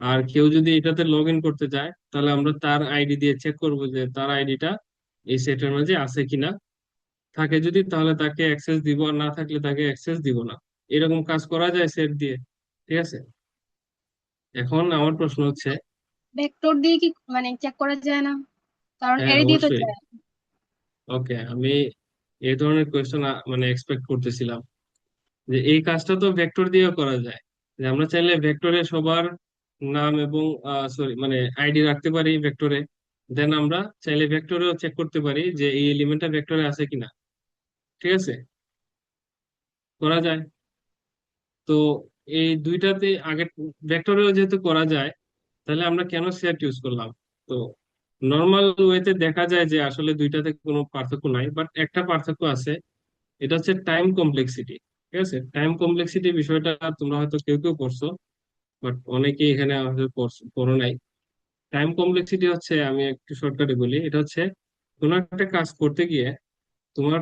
Speaker 1: আর কেউ যদি এটাতে লগ ইন করতে চায় তাহলে আমরা তার আইডি দিয়ে চেক করবো যে তার আইডিটা এই সেটের মাঝে আছে কিনা। থাকে যদি তাহলে তাকে অ্যাক্সেস দিব, আর না থাকলে তাকে অ্যাক্সেস দিব না। এরকম কাজ করা যায় সেট দিয়ে, ঠিক আছে? এখন আমার প্রশ্ন হচ্ছে,
Speaker 4: ভেক্টর দিয়ে কি মানে চেক করা যায় না? কারণ
Speaker 1: হ্যাঁ
Speaker 4: অ্যারে দিয়ে তো
Speaker 1: অবশ্যই।
Speaker 4: যায়।
Speaker 1: ওকে, আমি এই ধরনের কোয়েশ্চেন মানে এক্সপেক্ট করতেছিলাম যে এই কাজটা তো ভেক্টর দিয়েও করা যায়। যে আমরা চাইলে ভেক্টরে সবার নাম এবং সরি মানে আইডি রাখতে পারি ভেক্টরে, দেন আমরা চাইলে ভেক্টরেও চেক করতে পারি যে এই এলিমেন্টটা ভেক্টরে আছে কিনা, ঠিক আছে? করা যায়। তো এই দুইটাতে আগে ভেক্টরেও যেহেতু করা যায়, তাহলে আমরা কেন সেট ইউজ করলাম? তো নর্মাল ওয়েতে দেখা যায় যে আসলে দুইটাতে কোনো পার্থক্য নাই, বাট একটা পার্থক্য আছে। এটা হচ্ছে টাইম কমপ্লেক্সিটি, ঠিক আছে? টাইম কমপ্লেক্সিটি বিষয়টা তোমরা হয়তো কেউ কেউ পড়ছো, বাট অনেকেই এখানে হয়তো পড়ো নাই। টাইম কমপ্লেক্সিটি হচ্ছে, আমি একটু শর্টকাটে বলি, এটা হচ্ছে কোনো একটা কাজ করতে গিয়ে তোমার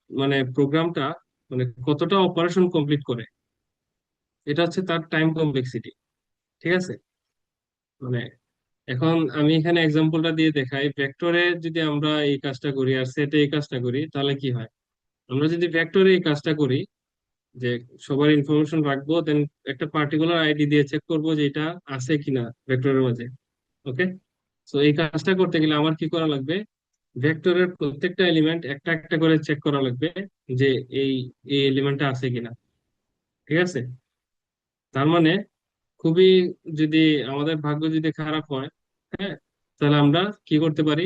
Speaker 1: মানে প্রোগ্রামটা মানে কতটা অপারেশন কমপ্লিট করে, এটা হচ্ছে তার টাইম কমপ্লেক্সিটি। ঠিক আছে? মানে এখন আমি এখানে এক্সাম্পলটা দিয়ে দেখাই, ভেক্টরে যদি আমরা এই কাজটা করি আর সেটে এই কাজটা করি তাহলে কি হয়। আমরা যদি ভেক্টরে এই কাজটা করি, যে সবার ইনফরমেশন রাখবো, দেন একটা পার্টিকুলার আইডি দিয়ে চেক করবো যে এটা আছে কিনা ভেক্টরের মাঝে। ওকে, তো এই কাজটা করতে গেলে আমার কি করা লাগবে, ভেক্টরের প্রত্যেকটা এলিমেন্ট একটা একটা করে চেক করা লাগবে যে এই এই এলিমেন্টটা আছে কিনা। ঠিক আছে? তার মানে খুবই, যদি আমাদের ভাগ্য যদি খারাপ হয়, হ্যাঁ, তাহলে আমরা কি করতে পারি,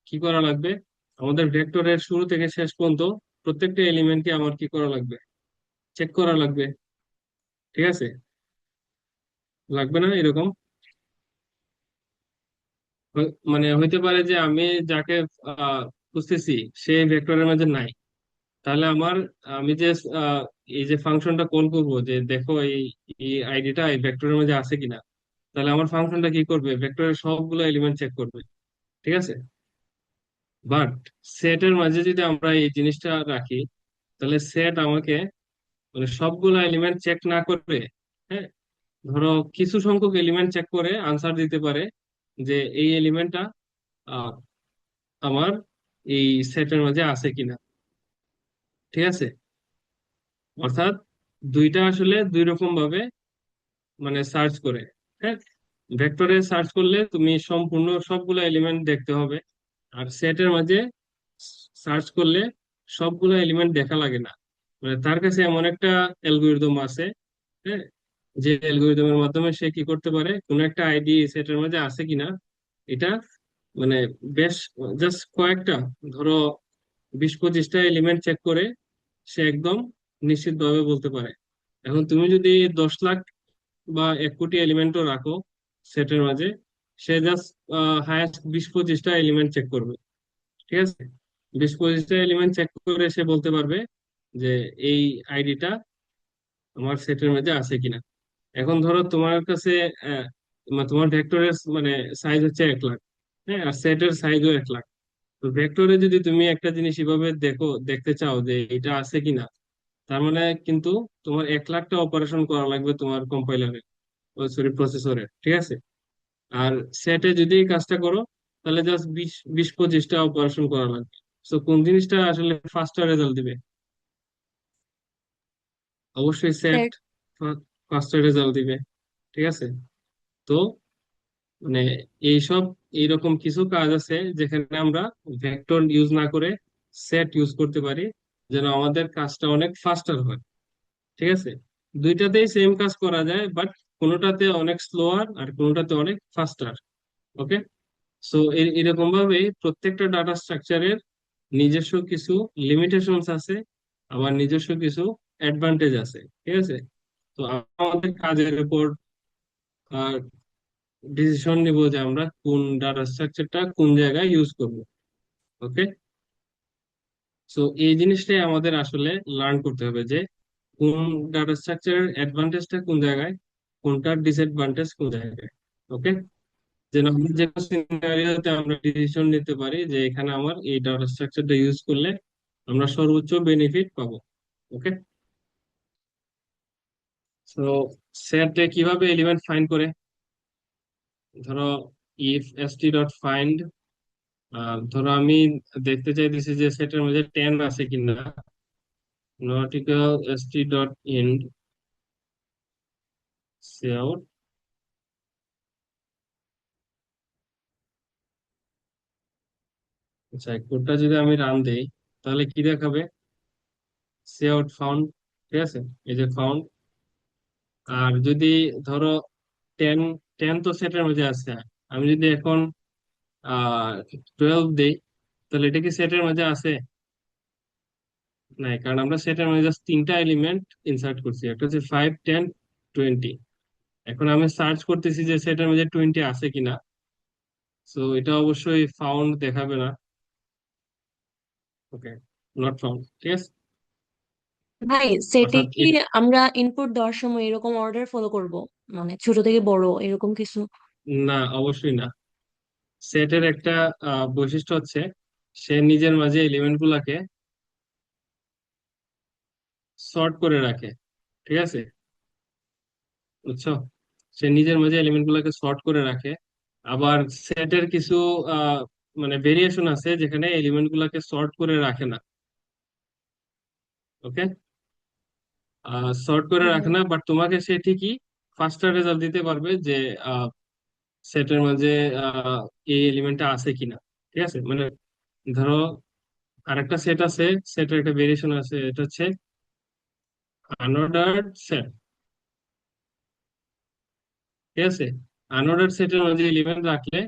Speaker 1: কি করা লাগবে, আমাদের ভেক্টরের শুরু থেকে শেষ পর্যন্ত প্রত্যেকটা এলিমেন্টকে আমার কি করা লাগবে, চেক করা লাগবে। ঠিক আছে? লাগবে না এরকম? মানে হইতে পারে যে আমি যাকে খুঁজতেছি সে ভেক্টরের মাঝে নাই, তাহলে আমার, আমি যে আহ, এই যে ফাংশনটা কল করব যে দেখো এই এই আইডিটা এই ভেক্টরের মধ্যে আছে কিনা, তাহলে আমার ফাংশনটা কি করবে, ভেক্টরের সবগুলো এলিমেন্ট চেক করবে। ঠিক আছে? বাট সেটের মাঝে যদি আমরা এই জিনিসটা রাখি, তাহলে সেট আমাকে মানে সবগুলো এলিমেন্ট চেক না করে, হ্যাঁ, ধরো কিছু সংখ্যক এলিমেন্ট চেক করে আনসার দিতে পারে যে এই এলিমেন্টটা আমার এই সেটের মাঝে আছে কিনা। ঠিক আছে? অর্থাৎ দুইটা আসলে দুই রকম ভাবে মানে সার্চ করে। হ্যাঁ, ভেক্টরে সার্চ করলে তুমি সম্পূর্ণ সবগুলো এলিমেন্ট দেখতে হবে, আর সেটের মাঝে সার্চ করলে সবগুলো এলিমেন্ট দেখা লাগে না। মানে তার কাছে এমন একটা অ্যালগোরিদম আছে, হ্যাঁ, যে অ্যালগোরিদমের মাধ্যমে সে কি করতে পারে, কোন একটা আইডি সেটের মধ্যে আছে কিনা এটা মানে বেশ জাস্ট কয়েকটা, ধরো 20-25টা এলিমেন্ট চেক করে সে একদম নিশ্চিত ভাবে বলতে পারে। এখন তুমি যদি 10 লাখ বা 1 কোটি এলিমেন্টও রাখো সেটের মাঝে, সে জাস্ট হায়েস্ট 20-25টা এলিমেন্ট চেক করবে। ঠিক আছে? 20-25টা এলিমেন্ট চেক করে সে বলতে পারবে যে এই আইডিটা আমার সেটের মধ্যে আছে কিনা। এখন ধরো তোমার কাছে তোমার ভেক্টরের মানে সাইজ হচ্ছে 1 লাখ, হ্যাঁ, আর সেটের সাইজও 1 লাখ। তো ভেক্টরে যদি তুমি একটা জিনিস এভাবে দেখো, দেখতে চাও যে এটা আছে কিনা, তার মানে কিন্তু তোমার 1 লাখটা অপারেশন করা লাগবে তোমার কম্পাইলারে, সরি প্রসেসরে। ঠিক আছে? আর সেটে যদি এই কাজটা করো তাহলে জাস্ট 20-25টা অপারেশন করা লাগবে। তো কোন জিনিসটা আসলে ফাস্টার রেজাল্ট দিবে? অবশ্যই সেট
Speaker 3: Set।
Speaker 1: ফাস্টার রেজাল্ট দিবে। ঠিক আছে? তো মানে এইসব এইরকম কিছু কাজ আছে যেখানে আমরা ভেক্টর ইউজ না করে সেট ইউজ করতে পারি, যেন আমাদের কাজটা অনেক ফাস্টার হয়। ঠিক আছে? দুইটাতেই সেম কাজ করা যায়, বাট কোনোটাতে অনেক স্লোয়ার আর কোনোটাতে অনেক ফাস্টার। ওকে, সো এরকম ভাবে প্রত্যেকটা ডাটা স্ট্রাকচারের নিজস্ব কিছু লিমিটেশনস আছে, আবার নিজস্ব কিছু অ্যাডভান্টেজ আছে। ঠিক আছে? তো আমাদের কাজের উপর ডিসিশন নিব যে আমরা কোন ডাটা স্ট্রাকচারটা কোন জায়গায় ইউজ করব। ওকে, সো এই জিনিসটাই আমাদের আসলে লার্ন করতে হবে যে কোন ডাটা স্ট্রাকচারের অ্যাডভান্টেজটা কোন জায়গায়, কোনটার ডিসঅ্যাডভান্টেজ কোন জায়গায়। ওকে, যেন আমরা যে সিনারিওতে আমরা ডিসিশন নিতে পারি যে এখানে আমার এই ডাটা স্ট্রাকচারটা ইউজ করলে আমরা সর্বোচ্চ বেনিফিট পাবো। ওকে, সো সেটে কিভাবে এলিমেন্ট ফাইন্ড করে, ধরো ইফ এসটি ডট ফাইন্ড, ধরো আমি দেখতে চাইতেছি যে সেটার মধ্যে 10 আছে কিনা, not equal ST dot end C out. আচ্ছা, কোডটা যদি আমি রান দেই তাহলে কি দেখাবে, সে আউট ফাউন্ড। ঠিক আছে? এই যে ফাউন্ড। আর যদি ধরো 10, 10 তো সেটের মধ্যে আছে, আমি যদি এখন 12 দেই তাহলে এটা কি সেটের মধ্যে আছে? নাই, কারণ আমরা সেটের মধ্যে জাস্ট তিনটা এলিমেন্ট ইনসার্ট করছি, একটা হচ্ছে 5, 10, 20। এখন আমি সার্চ করতেছি যে সেটার মধ্যে 20 আছে কিনা, সো এটা অবশ্যই ফাউন্ড দেখাবে না। ওকে, নট ফাউন্ড। ঠিক আছে?
Speaker 3: ভাই, সেটে
Speaker 1: অর্থাৎ
Speaker 3: কি আমরা ইনপুট দেওয়ার সময় এরকম অর্ডার ফলো করব, মানে ছোট থেকে বড় এরকম কিছু?
Speaker 1: না, অবশ্যই না। সেটের একটা বৈশিষ্ট্য হচ্ছে সে নিজের মাঝে এলিমেন্ট গুলাকে সর্ট করে রাখে। ঠিক আছে, বুঝছো? সে নিজের মাঝে এলিমেন্ট গুলাকে সর্ট করে রাখে। আবার সেটের কিছু আহ, মানে ভেরিয়েশন আছে যেখানে এলিমেন্ট গুলাকে সর্ট করে রাখে না। ওকে, সর্ট করে রাখে
Speaker 3: হুম।
Speaker 1: না, বাট তোমাকে সে ঠিকই ফাস্টার রেজাল্ট দিতে পারবে যে সেটের মাঝে আহ, এই এলিমেন্টটা আছে কিনা। ঠিক আছে, মানে ধরো আরেকটা সেট আছে, সেটের একটা ভেরিয়েশন আছে, এটা হচ্ছে আনঅর্ডার্ড সেট। ঠিক আছে, আনঅর্ডার্ড সেটের মাঝে এলিমেন্ট রাখলে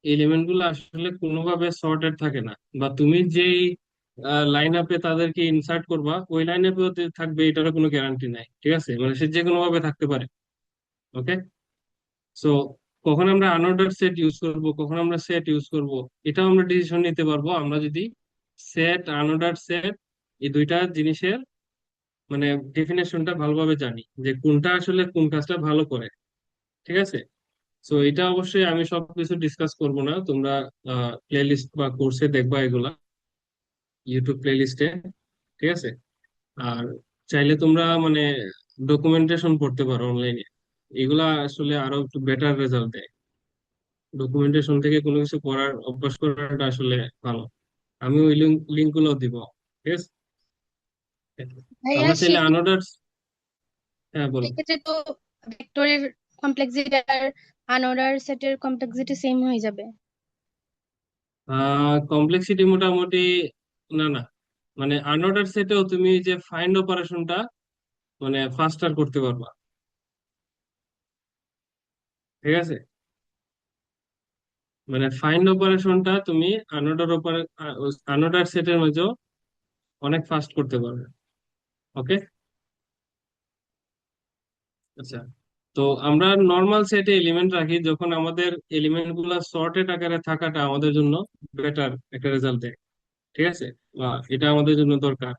Speaker 1: এলিমেন্ট গুলো আসলে কোনোভাবে সর্টেড থাকে না, বা তুমি যেই লাইন আপে তাদেরকে ইনসার্ট করবা ওই লাইন আপে থাকবে এটারও কোনো গ্যারান্টি নাই। ঠিক আছে, মানে সে যে কোনো ভাবে থাকতে পারে। ওকে, সো কখন আমরা আনঅর্ডার সেট ইউজ করব, কখন আমরা সেট ইউজ করব, এটাও আমরা ডিসিশন নিতে পারবো আমরা যদি সেট আনঅর্ডার সেট এই দুইটা জিনিসের মানে ডেফিনেশনটা ভালোভাবে জানি, যে কোনটা আসলে কোন কাজটা ভালো করে। ঠিক আছে, সো এটা অবশ্যই আমি সবকিছু ডিসকাস করব না, তোমরা প্লে লিস্ট বা কোর্সে দেখবা এগুলা, ইউটিউব প্লে লিস্টে। ঠিক আছে, আর চাইলে তোমরা মানে ডকুমেন্টেশন পড়তে পারো অনলাইনে, এগুলা আসলে আরো একটু বেটার রেজাল্ট দেয়। ডকুমেন্টেশন থেকে কোনো কিছু পড়ার অভ্যাস করাটা আসলে ভালো। আমি ওই লিঙ্ক গুলো দিব। ঠিক আছে,
Speaker 4: ভাইয়া
Speaker 1: আমরা চাইলে আনোডার। হ্যাঁ, বলো।
Speaker 4: সেক্ষেত্রে তো ভেক্টরের কমপ্লেক্সিটি আর আনোডার সেটের কমপ্লেক্সিটি সেম হয়ে যাবে।
Speaker 1: কমপ্লেক্সিটি মোটামুটি, না না, মানে আনঅর্ডার সেটেও তুমি যে ফাইন্ড অপারেশনটা মানে ফাস্টার করতে পারবা। ঠিক আছে, মানে ফাইন্ড অপারেশনটা তুমি আনঅর্ডার আনঅর্ডার সেটের মধ্যেও অনেক ফাস্ট করতে পারবে। ওকে, আচ্ছা, তো আমরা নর্মাল সেটে এলিমেন্ট রাখি যখন আমাদের এলিমেন্ট গুলা সর্টেড আকারে থাকাটা আমাদের জন্য বেটার একটা রেজাল্ট দেয়। ঠিক আছে, বা এটা আমাদের জন্য দরকার।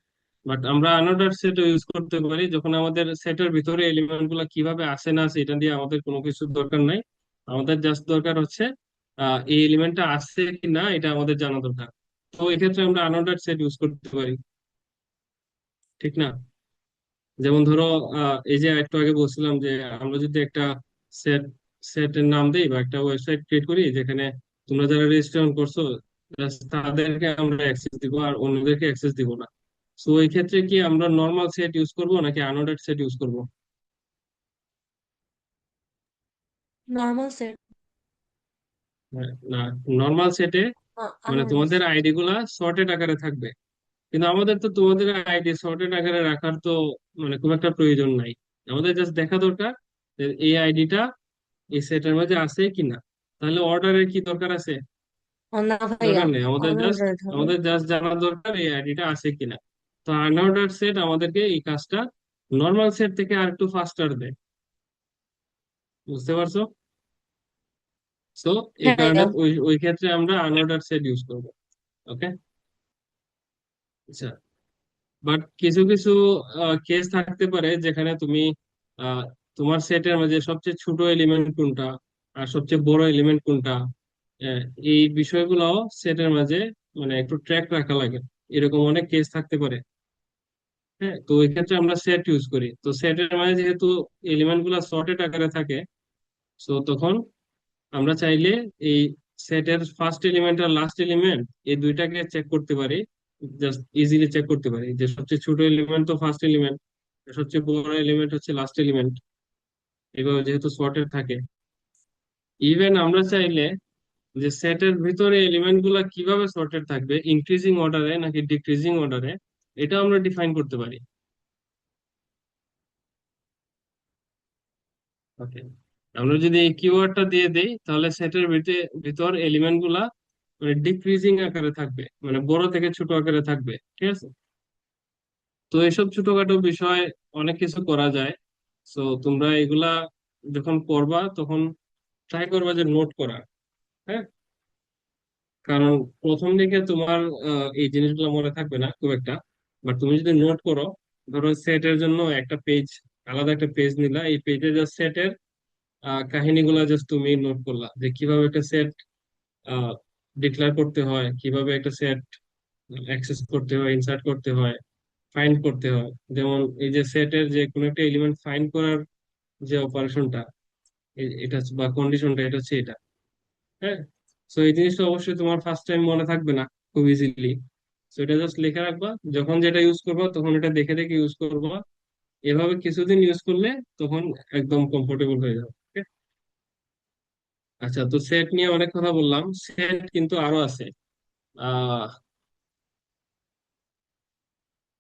Speaker 1: বাট আমরা আনঅর্ডার সেট ইউজ করতে পারি যখন আমাদের সেটের ভিতরে এলিমেন্ট গুলা কিভাবে আসে না আসে এটা দিয়ে আমাদের কোনো কিছু দরকার নাই। আমাদের জাস্ট দরকার হচ্ছে এই এলিমেন্টটা আসছে কি না এটা আমাদের জানা দরকার। তো এক্ষেত্রে আমরা আনঅর্ডার সেট ইউজ করতে পারি, ঠিক না? যেমন ধরো এই যে একটু আগে বলছিলাম যে আমরা যদি একটা সেট সেটের নাম দিই বা একটা ওয়েবসাইট ক্রিয়েট করি যেখানে তোমরা যারা রেজিস্ট্রেশন করছো just তাদেরকে আমরা অ্যাক্সেস দিব আর অন্যদেরকে অ্যাক্সেস দিব না। সো এই ক্ষেত্রে কি আমরা নর্মাল সেট ইউজ করব নাকি আনঅর্ডার্ড সেট ইউজ করব?
Speaker 3: Normal set.
Speaker 1: না, নর্মাল সেটে মানে
Speaker 3: আনঅর্ডার।
Speaker 1: তোমাদের আইডি গুলা সর্টেড আকারে থাকবে, কিন্তু আমাদের তো তোমাদের আইডি সর্টেড আকারে রাখার তো মানে খুব একটা প্রয়োজন নাই। আমাদের জাস্ট দেখা দরকার যে এই আইডিটা এই সেটের মধ্যে আছে কিনা। তাহলে অর্ডারের কি দরকার আছে?
Speaker 3: না ভাইয়া,
Speaker 1: দরকার নেই,
Speaker 3: অনঅর্ডার হবে।
Speaker 1: আমাদের জাস্ট জানা দরকার এই আইডিটা আছে কিনা। তো আনঅর্ডার সেট আমাদেরকে এই কাজটা নর্মাল সেট থেকে আর একটু ফাস্টার দেয়। বুঝতে পারছো? তো এই
Speaker 3: হ্যাঁ
Speaker 1: কারণে
Speaker 3: ভাইয়া।
Speaker 1: ওই ওই ক্ষেত্রে আমরা আনঅর্ডার সেট ইউজ করবো। ওকে, আচ্ছা, বাট কিছু কিছু কেস থাকতে পারে যেখানে তুমি আহ, তোমার সেটের মধ্যে সবচেয়ে ছোট এলিমেন্ট কোনটা আর সবচেয়ে বড় এলিমেন্ট কোনটা, আহ, এই বিষয়গুলো সেটের মাঝে মানে একটু ট্র্যাক রাখা লাগে। এরকম অনেক কেস থাকতে পারে। হ্যাঁ, তো ওই ক্ষেত্রে আমরা সেট ইউজ করি। তো সেটের মাঝে যেহেতু এলিমেন্ট গুলা সর্টেড আকারে থাকে, তো তখন আমরা চাইলে এই সেটের ফার্স্ট এলিমেন্ট আর লাস্ট এলিমেন্ট এই দুইটাকে চেক করতে পারি। জাস্ট ইজিলি চেক করতে পারি যে সবচেয়ে ছোট এলিমেন্ট তো ফার্স্ট এলিমেন্ট, সবচেয়ে বড় এলিমেন্ট হচ্ছে লাস্ট এলিমেন্ট, এভাবে যেহেতু সর্টেড থাকে। ইভেন আমরা চাইলে যে সেটের ভিতরে এলিমেন্ট গুলা কিভাবে সর্টেড থাকবে, ইনক্রিজিং অর্ডারে নাকি ডিক্রিজিং অর্ডারে, এটা আমরা ডিফাইন করতে পারি। ওকে, আমরা যদি এই কিওয়ার্ডটা দিয়ে দেই তাহলে সেটের ভিতর এলিমেন্ট গুলা মানে ডিক্রিজিং আকারে থাকবে, মানে বড় থেকে ছোট আকারে থাকবে। ঠিক আছে, তো এইসব ছোটখাটো বিষয় অনেক কিছু করা যায়। তো তোমরা এগুলা যখন করবা তখন ট্রাই করবা যে নোট করা। হ্যাঁ, কারণ প্রথম দিকে তোমার এই জিনিসগুলো মনে থাকবে না খুব একটা, বাট তুমি যদি নোট করো, ধরো সেটের জন্য একটা পেজ, আলাদা একটা পেজ নিলা, এই পেজে জাস্ট সেটের কাহিনীগুলো জাস্ট তুমি নোট করলা যে কিভাবে একটা সেট ডিক্লেয়ার করতে হয়, কিভাবে একটা সেট অ্যাক্সেস করতে হয়, ইনসার্ট করতে হয়, ফাইন্ড করতে হয়। যেমন এই যে সেটের যে কোনো একটা এলিমেন্ট ফাইন্ড করার যে অপারেশনটা, এটা বা কন্ডিশনটা, এটা হচ্ছে এটা। হ্যাঁ, সো এই জিনিসটা অবশ্যই তোমার ফার্স্ট টাইম মনে থাকবে না খুব ইজিলি। সো এটা জাস্ট লিখে রাখবা, যখন যেটা ইউজ করবা তখন এটা দেখে দেখে ইউজ করবা। এভাবে কিছুদিন ইউজ করলে তখন একদম কমফোর্টেবল হয়ে যাবে। Okay? আচ্ছা, তো সেট নিয়ে অনেক কথা বললাম, সেট কিন্তু আরো আছে। আহ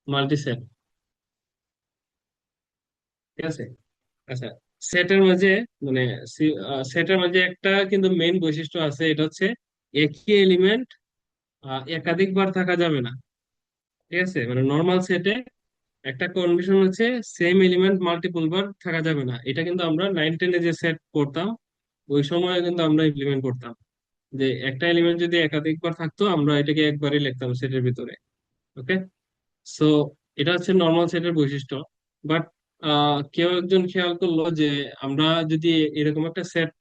Speaker 1: মাল্টি সেট, ঠিক আছে। আচ্ছা, সেটের মাঝে মানে সেটের মাঝে একটা কিন্তু মেইন বৈশিষ্ট্য আছে, এটা হচ্ছে একই এলিমেন্ট একাধিকবার থাকা যাবে না। ঠিক আছে, মানে নর্মাল সেটে একটা কন্ডিশন হচ্ছে সেম এলিমেন্ট মাল্টিপল বার থাকা যাবে না। এটা কিন্তু আমরা 9-10-এ যে সেট করতাম ওই সময় কিন্তু আমরা ইমপ্লিমেন্ট করতাম, যে একটা এলিমেন্ট যদি একাধিকবার থাকতো আমরা এটাকে একবারই লিখতাম সেটের ভিতরে। ওকে, সো এটা হচ্ছে নর্মাল সেটের বৈশিষ্ট্য। বাট কেউ একজন খেয়াল করলো যে আমরা যদি এরকম একটা সেট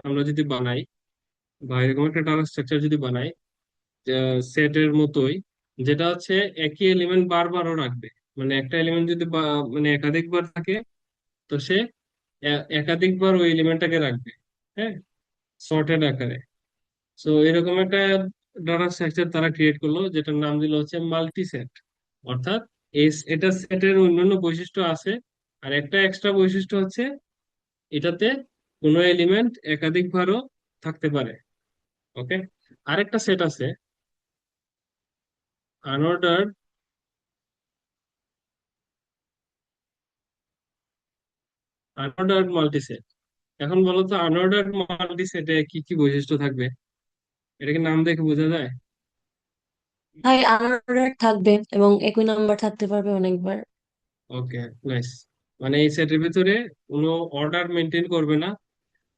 Speaker 1: আমরা যদি বানাই, বা এরকম একটা ডাটা স্ট্রাকচার যদি বানাই সেটের মতোই, যেটা হচ্ছে একই এলিমেন্ট বারবারও রাখবে। মানে একটা এলিমেন্ট যদি মানে একাধিকবার থাকে, তো সে একাধিকবার ওই এলিমেন্টটাকে রাখবে। হ্যাঁ, সর্টেড আকারে। সো এরকম একটা ডাটা স্ট্রাকচার তারা ক্রিয়েট করলো, যেটার নাম দিল হচ্ছে মাল্টি সেট। অর্থাৎ এটা সেটের অন্যান্য বৈশিষ্ট্য আছে, আর একটা এক্সট্রা বৈশিষ্ট্য হচ্ছে এটাতে কোনো এলিমেন্ট একাধিকবারও থাকতে পারে। ওকে, আরেকটা সেট আছে আনঅর্ডার্ড আনঅর্ডার্ড মাল্টি সেট। এখন বলো তো আনঅর্ডার্ড মাল্টি সেটে কি কি বৈশিষ্ট্য থাকবে? এটাকে নাম দেখে বোঝা যায়?
Speaker 3: ভাই আনঅর্ডার থাকবে এবং একই নাম্বার থাকতে পারবে অনেকবার।
Speaker 1: ওকে, নাইস। মানে এই সেটের ভিতরে কোনো অর্ডার মেনটেন করবে না,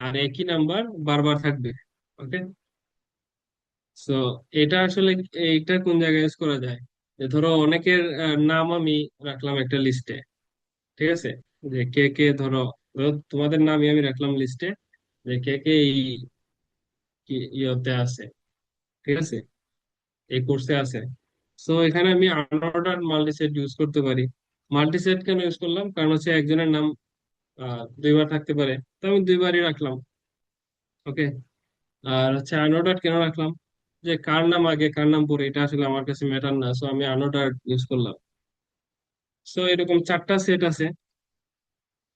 Speaker 1: আর একই নাম্বার বারবার থাকবে। ওকে, সো এটা আসলে এইটা কোন জায়গায় ইউজ করা যায়? যে ধরো অনেকের নাম আমি রাখলাম একটা লিস্টে, ঠিক আছে, যে কে কে ধরো, তোমাদের নামই আমি রাখলাম লিস্টে, যে কে কে এই ইয়েতে আছে, ঠিক আছে, এই কোর্সে আছে। সো এখানে আমি আনঅর্ডার মাল্টিসেট ইউজ করতে পারি। মাল্টিসেট কেন ইউজ করলাম? কারণ হচ্ছে একজনের নাম দুইবার থাকতে পারে, তো আমি দুইবারই রাখলাম। ওকে, আর হচ্ছে আনঅর্ডার কেন রাখলাম? যে কার নাম আগে কার নাম পরে এটা আসলে আমার কাছে ম্যাটার না, সো আমি আনঅর্ডার ইউজ করলাম। সো এরকম 4টা সেট আছে।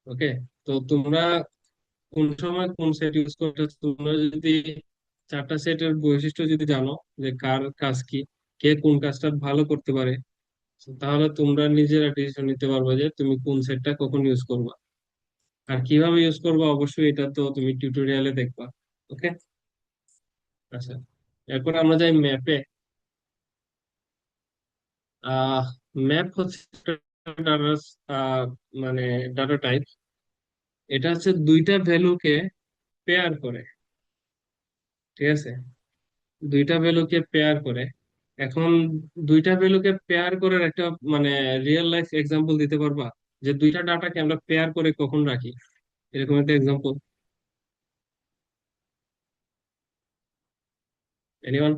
Speaker 1: ওকে, তো তোমরা কোন সময় কোন সেট ইউজ করতে, তোমরা যদি 4টা সেটের বৈশিষ্ট্য যদি জানো, যে কার কাজ কি, কে কোন কাজটা ভালো করতে পারে, তাহলে তোমরা নিজেরা ডিসিশন নিতে পারবে যে তুমি কোন সেটটা কখন ইউজ করবা। আর কিভাবে ইউজ করবা অবশ্যই এটা তো তুমি টিউটোরিয়ালে দেখবা। ওকে, আচ্ছা, এরপর আমরা যাই ম্যাপে। আহ ম্যাপ হচ্ছে ডাটা, মানে ডাটা টাইপ। এটা হচ্ছে দুইটা ভ্যালুকে পেয়ার করে, ঠিক আছে, দুইটা ভ্যালুকে পেয়ার করে। এখন দুইটা ভ্যালুকে পেয়ার করার একটা মানে রিয়েল লাইফ এক্সাম্পল দিতে পারবা, যে দুইটা ডাটাকে আমরা পেয়ার করে কখন রাখি, এরকম একটা এক্সাম্পল? এনিওয়ান?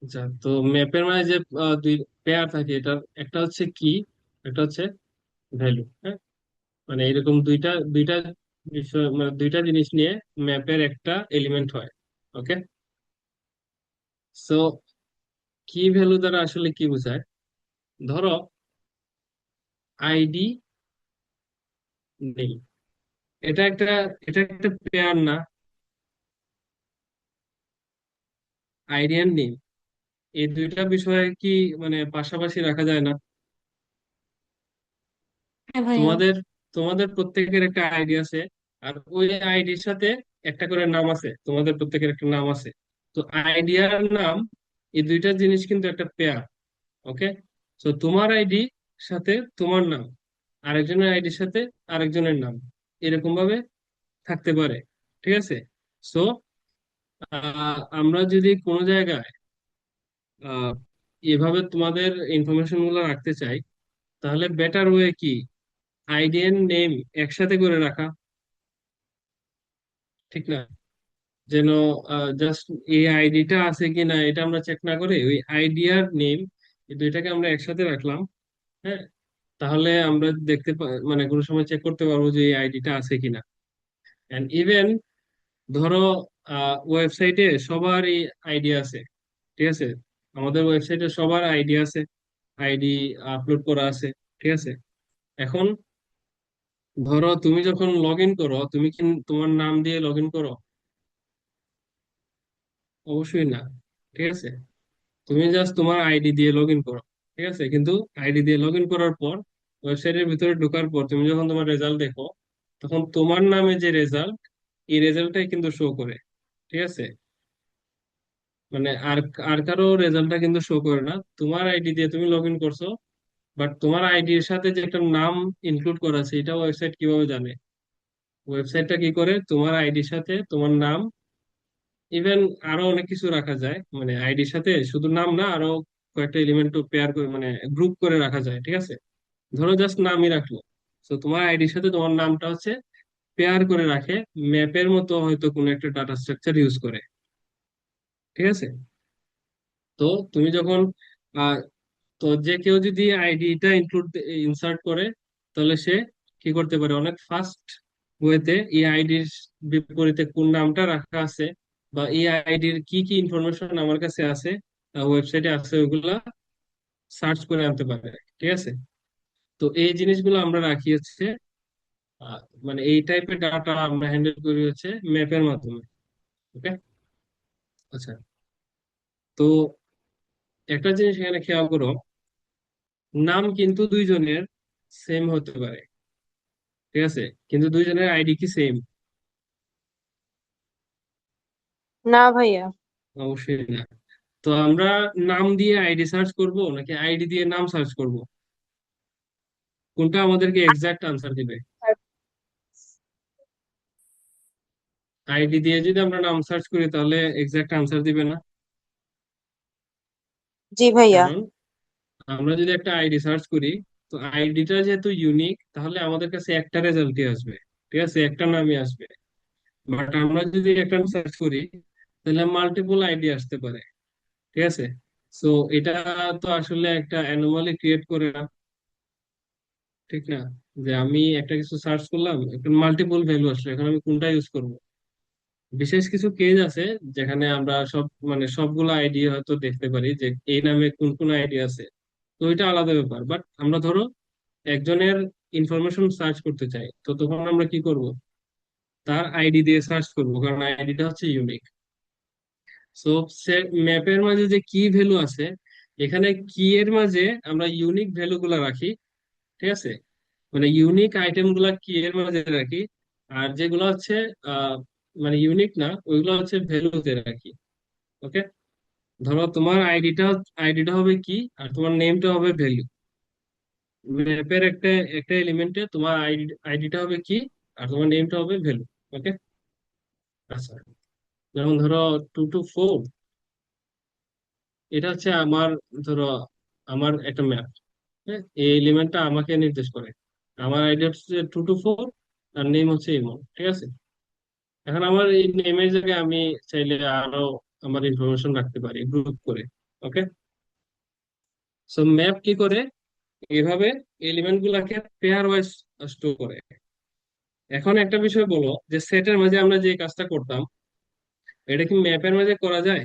Speaker 1: আচ্ছা, তো ম্যাপের মানে যে দুই পেয়ার থাকে, এটার একটা হচ্ছে কি, একটা হচ্ছে ভ্যালু। হ্যাঁ, মানে এরকম দুইটা দুইটা বিষয়, মানে দুইটা জিনিস নিয়ে ম্যাপের একটা এলিমেন্ট হয়। ওকে, সো কি ভ্যালু দ্বারা আসলে কি বোঝায়? ধরো আইডি নেই, এটা একটা এটা একটা পেয়ার না? আইডি আর নেম, এই দুইটা বিষয় কি মানে পাশাপাশি রাখা যায় না?
Speaker 3: হ্যাঁ ভাইয়া।
Speaker 1: তোমাদের তোমাদের প্রত্যেকের একটা আইডি আছে, আর ওই আইডির সাথে একটা করে নাম আছে, তোমাদের প্রত্যেকের একটা নাম আছে। তো আইডি আর নাম, এই দুইটা জিনিস কিন্তু একটা পেয়ার। ওকে, তো তোমার আইডি সাথে তোমার নাম, আরেকজনের আইডির সাথে আরেকজনের নাম, এরকম ভাবে থাকতে পারে। ঠিক আছে, সো আমরা যদি কোনো জায়গায় আহ এভাবে তোমাদের ইনফরমেশন গুলো রাখতে চাই, তাহলে বেটার ওয়ে কি? আইডি এর নেম একসাথে করে রাখা, ঠিক না? যেন জাস্ট এই আইডিটা আছে কিনা এটা আমরা চেক না করে ওই আইডি আর নেম এই দুইটাকে আমরা একসাথে রাখলাম। হ্যাঁ, তাহলে আমরা মানে কোনো সময় চেক করতে পারবো যে এই আইডিটা আছে কিনা। এন্ড ইভেন ধরো ওয়েবসাইটে সবারই আইডি আছে, ঠিক আছে? আমাদের ওয়েবসাইটে সবার আইডি আছে, আইডি আপলোড করা আছে, ঠিক আছে? এখন ধরো তুমি যখন লগ ইন করো, তুমি কি তোমার নাম দিয়ে লগ ইন করো? অবশ্যই না, ঠিক আছে? তুমি জাস্ট তোমার আইডি দিয়ে লগ ইন করো, ঠিক আছে? কিন্তু আইডি দিয়ে লগ ইন করার পর ওয়েবসাইটের ভিতরে ঢোকার পর তুমি যখন তোমার রেজাল্ট দেখো, তখন তোমার নামে যে রেজাল্ট, এই রেজাল্টটাই কিন্তু শো করে, ঠিক আছে? মানে আর আর কারো রেজাল্টটা কিন্তু শো করে না। তোমার আইডি দিয়ে তুমি লগ ইন করছো, বাট তোমার আইডির সাথে যে একটা নাম ইনক্লুড করা আছে, এটা ওয়েবসাইট কিভাবে জানে? ওয়েবসাইটটা কি করে, তোমার আইডির সাথে তোমার নাম, ইভেন আরো অনেক কিছু রাখা যায়, মানে আইডির সাথে শুধু নাম না, আরো কয়েকটা এলিমেন্ট পেয়ার করে মানে গ্রুপ করে রাখা যায়, ঠিক আছে? ধরো জাস্ট নামই রাখলো, তো তোমার আইডির সাথে তোমার নামটা হচ্ছে পেয়ার করে রাখে, ম্যাপের মতো হয়তো কোনো একটা ডাটা স্ট্রাকচার ইউজ করে, ঠিক আছে? তো তুমি যখন আহ, তো যে কেউ যদি আইডিটা ইনসার্ট করে, তাহলে সে কি করতে পারে, অনেক ফাস্ট ওয়েতে এই আইডির বিপরীতে কোন নামটা রাখা আছে বা এই আইডির কি কি ইনফরমেশন আমার কাছে আছে, ওয়েবসাইটে আছে, ওইগুলা সার্চ করে আনতে পারে, ঠিক আছে? তো এই জিনিসগুলো আমরা রাখি হচ্ছে আহ, মানে এই টাইপের ডাটা আমরা হ্যান্ডেল করি হচ্ছে ম্যাপের মাধ্যমে। ওকে, আচ্ছা। তো একটা জিনিস এখানে খেয়াল করো, নাম কিন্তু দুইজনের সেম হতে পারে, ঠিক আছে? কিন্তু দুইজনের আইডি কি সেম?
Speaker 5: না ভাইয়া।
Speaker 1: অবশ্যই না। তো আমরা নাম দিয়ে আইডি সার্চ করব নাকি আইডি দিয়ে নাম সার্চ করব? কোনটা আমাদেরকে এক্সাক্ট আনসার দিবে? আইডি দিয়ে যদি আমরা নাম সার্চ করি তাহলে এক্সাক্ট আনসার দিবে না।
Speaker 5: জি ভাইয়া।
Speaker 1: কারণ আমরা যদি একটা আইডি সার্চ করি, তো আইডিটা যেহেতু ইউনিক, তাহলে আমাদের কাছে একটা রেজাল্টই আসবে, ঠিক আছে? একটা নামই আসবে। বাট আমরা যদি একটা সার্চ করি, তাহলে মাল্টিপল আইডি আসতে পারে, ঠিক আছে? সো এটা তো আসলে একটা অ্যানোমালি ক্রিয়েট করে না, ঠিক না? যে আমি একটা কিছু সার্চ করলাম, একটা মাল্টিপল ভ্যালু আসলো, এখন আমি কোনটা ইউজ করব? বিশেষ কিছু কেস আছে যেখানে আমরা সব মানে সবগুলো আইডি হয়তো দেখতে পারি যে এই নামে কোন কোন আইডি আছে, তো এটা আলাদা ব্যাপার। বাট আমরা ধরো একজনের ইনফরমেশন সার্চ করতে চাই, তো তখন আমরা কি করব? তার আইডি দিয়ে সার্চ করব, কারণ আইডিটা হচ্ছে ইউনিক। সো ম্যাপের মাঝে যে কি ভ্যালু আছে, এখানে কি এর মাঝে আমরা ইউনিক ভ্যালু গুলা রাখি, ঠিক আছে? মানে ইউনিক আইটেম গুলা কি এর মাঝে রাখি, আর যেগুলো হচ্ছে আহ মানে ইউনিক না, ওইগুলো হচ্ছে ভ্যালুতে রাখি। ওকে, ধরো তোমার আইডিটা হবে কি আর তোমার নেমটা হবে ভ্যালু। ম্যাপের একটা একটা এলিমেন্টে তোমার আইডিটা হবে কি আর তোমার নেমটা হবে ভ্যালু। ওকে, আচ্ছা। যেমন ধরো 2 to 4, এটা হচ্ছে আমার, ধরো আমার একটা ম্যাপ, হ্যাঁ, এই এলিমেন্টটা আমাকে নির্দেশ করে। আমার আইডি হচ্ছে 2 to 4 আর নেম হচ্ছে ইমন, ঠিক আছে? এখন আমার এই নেমের জায়গায় আমি চাইলে আরো আমার ইনফরমেশন রাখতে পারি গ্রুপ করে। ওকে, সো ম্যাপ কি করে, এভাবে এলিমেন্ট গুলাকে পেয়ার ওয়াইজ স্টোর করে। এখন একটা বিষয় বলো, যে সেটের মাঝে আমরা যে কাজটা করতাম, এটা কি ম্যাপের মাঝে করা যায়?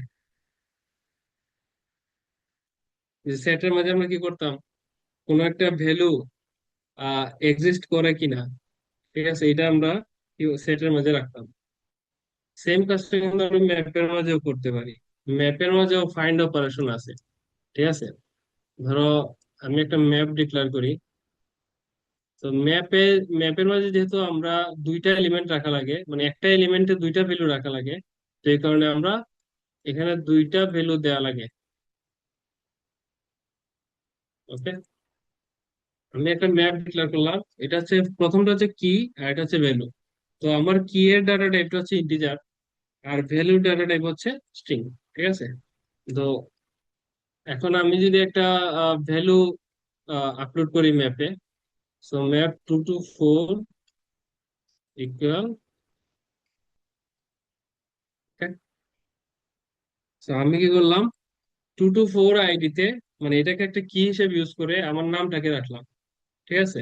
Speaker 1: যে সেটের মাঝে আমরা কি করতাম, কোনো একটা ভ্যালু এক্সিস্ট করে কিনা, ঠিক আছে, এটা আমরা সেটের মাঝে রাখতাম। সেম কাজটা কিন্তু আমরা ম্যাপের মাঝেও করতে পারি। ম্যাপের মাঝেও ফাইন্ড অপারেশন আছে, ঠিক আছে? ধরো আমি একটা ম্যাপ ডিক্লেয়ার করি, তো ম্যাপের মাঝে যেহেতু আমরা দুইটা এলিমেন্ট রাখা লাগে, মানে একটা এলিমেন্টে দুইটা ভ্যালু রাখা লাগে, তো এই কারণে আমরা এখানে দুইটা ভ্যালু দেয়া লাগে। ওকে, আমি একটা ম্যাপ ডিক্লেয়ার করলাম, এটা হচ্ছে প্রথমটা হচ্ছে কি আর এটা হচ্ছে ভ্যালু। তো আমার কি এর ডাটা টাইপটা হচ্ছে ইন্টিজার আর ভ্যালুর ডাটা টাইপ হচ্ছে স্ট্রিং, ঠিক আছে? তো এখন আমি যদি একটা ভ্যালু আপলোড করি ম্যাপে, সো ম্যাপ 2 to 4 ইকুয়াল, আমি কি করলাম, 2 to 4 আইডিতে, মানে এটাকে একটা কি হিসেবে ইউজ করে আমার নামটাকে রাখলাম। ঠিক আছে,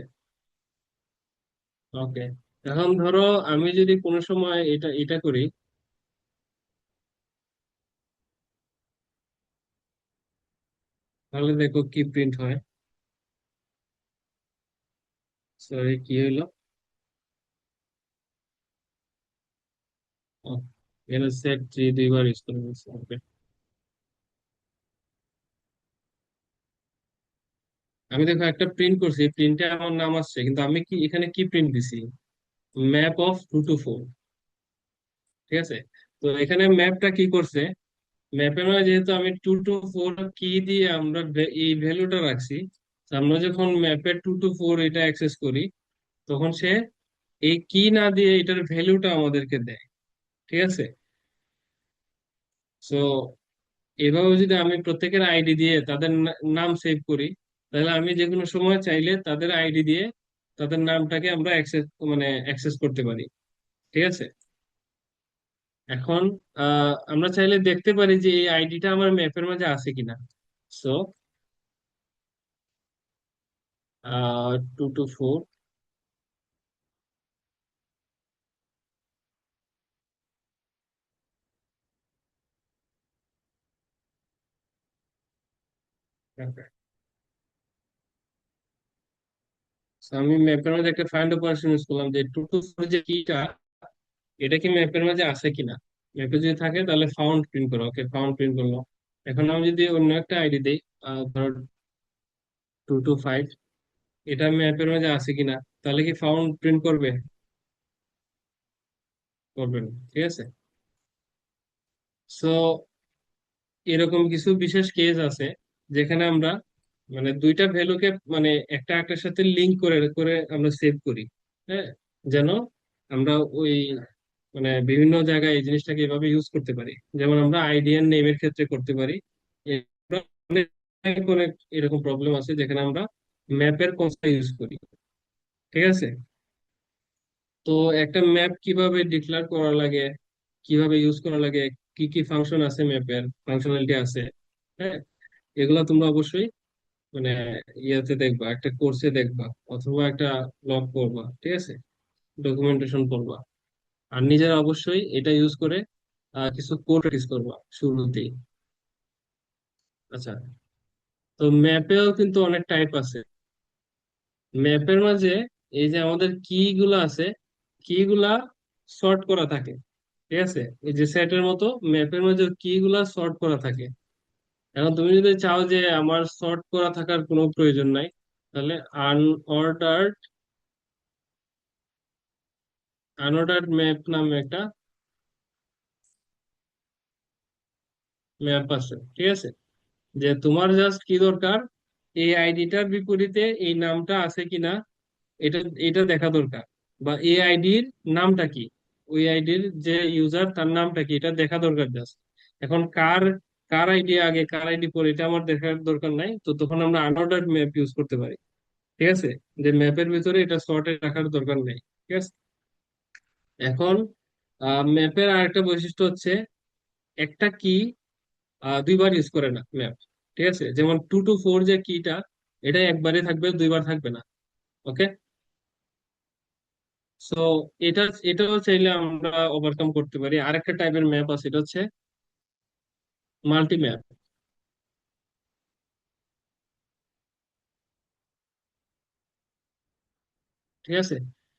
Speaker 1: ওকে। এখন ধরো আমি যদি কোনো সময় এটা এটা করি, তাহলে দেখো কি প্রিন্ট হয়। সরি, কি হইলো? এখানে সেট 3 দুইবার ইউজ করে নিয়েছি, ওকে। আমি দেখো একটা প্রিন্ট করছি, প্রিন্টে আমার নাম আসছে, কিন্তু আমি কি এখানে কি প্রিন্ট দিছি? Map of 2 to 4। ঠিক আছে, তো এখানে ম্যাপটা কি করছে, ম্যাপের মানে যেহেতু আমি 2 to 4 কি দিয়ে আমরা এই ভ্যালুটা রাখছি, তো আমরা যখন ম্যাপের 2 to 4 এটা অ্যাক্সেস করি, তখন সে এই কি না দিয়ে এটার ভ্যালুটা আমাদেরকে দেয়। ঠিক আছে, সো এভাবে যদি আমি প্রত্যেকের আইডি দিয়ে তাদের নাম সেভ করি, তাহলে আমি যে কোনো সময় চাইলে তাদের আইডি দিয়ে তাদের নামটাকে আমরা অ্যাক্সেস, মানে অ্যাক্সেস করতে পারি। ঠিক আছে, এখন আমরা চাইলে দেখতে পারি যে এই আইডিটা আমার ম্যাপের মাঝে আছে কিনা। সো 2 to 4, আমি ম্যাপের মাঝে একটা ফাইন্ড অপারেশন ইউজ করলাম যে 2 to 4 যে কিটা, এটা কি ম্যাপের মাঝে আছে কিনা। ম্যাপে যদি থাকে তাহলে ফাউন্ড প্রিন্ট করো, ওকে, ফাউন্ড প্রিন্ট করলো। এখন আমি যদি অন্য একটা আইডি দিই, ধরো 2 to 5, এটা ম্যাপের মাঝে আছে কিনা, তাহলে কি ফাউন্ড প্রিন্ট করবে? করবে না। ঠিক আছে, সো এরকম কিছু বিশেষ কেস আছে যেখানে আমরা মানে দুইটা ভ্যালুকে মানে একটা একটার সাথে লিঙ্ক করে করে আমরা সেভ করি। হ্যাঁ, যেন আমরা ওই মানে বিভিন্ন জায়গায় এই জিনিসটাকে এভাবে ইউজ করতে পারি। যেমন আমরা আইডিয়ান নেমের ক্ষেত্রে করতে পারি। অনেক অনেক এরকম প্রবলেম আছে যেখানে আমরা ম্যাপের কনসেপ্ট ইউজ করি। ঠিক আছে, তো একটা ম্যাপ কিভাবে ডিক্লেয়ার করা লাগে, কিভাবে ইউজ করা লাগে, কি কি ফাংশন আছে, ম্যাপের ফাংশনালিটি আছে, হ্যাঁ, এগুলা তোমরা অবশ্যই মানে ইয়াতে দেখবা, একটা কোর্সে দেখবা, অথবা একটা ব্লগ পড়বা। ঠিক আছে, ডকুমেন্টেশন পড়বা। আর নিজেরা অবশ্যই এটা ইউজ করে কিছু কোড প্র্যাকটিস করবা শুরুতেই। আচ্ছা, তো ম্যাপেও কিন্তু অনেক টাইপ আছে। ম্যাপের মাঝে এই যে আমাদের কি গুলা আছে, কি গুলা সর্ট করা থাকে। ঠিক আছে, এই যে সেটের মতো ম্যাপের মাঝে কি গুলা সর্ট করা থাকে। এখন তুমি যদি চাও যে আমার সর্ট করা থাকার কোনো প্রয়োজন নাই, তাহলে আনঅর্ডার্ড আনঅর্ডার্ড ম্যাপ নামে একটা ম্যাপ আছে। ঠিক আছে, যে তোমার জাস্ট কি দরকার, এই আইডিটার বিপরীতে এই নামটা আছে কিনা, এটা এটা দেখা দরকার। বা এই আইডির নামটা কি, ওই আইডির যে ইউজার তার নামটা কি, এটা দেখা দরকার জাস্ট। এখন কার কার আইডি আগে কার আইডি পরে এটা আমার দেখার দরকার নাই, তো তখন আমরা আনঅর্ডার্ড ম্যাপ ইউজ করতে পারি। ঠিক আছে, যে ম্যাপের ভিতরে এটা সর্টেড রাখার দরকার নেই। ঠিক আছে, এখন ম্যাপের আরেকটা বৈশিষ্ট্য হচ্ছে একটা কি দুইবার ইউজ করে না ম্যাপ। ঠিক আছে, যেমন 2 to 4 যে কিটা, এটা একবারে থাকবে, দুইবার থাকবে না। ওকে, সো এটা এটাও চাইলে আমরা ওভারকাম করতে পারি। আরেকটা টাইপের ম্যাপ আছে, এটা হচ্ছে মাল্টি ম্যাপ। ঠিক আছে,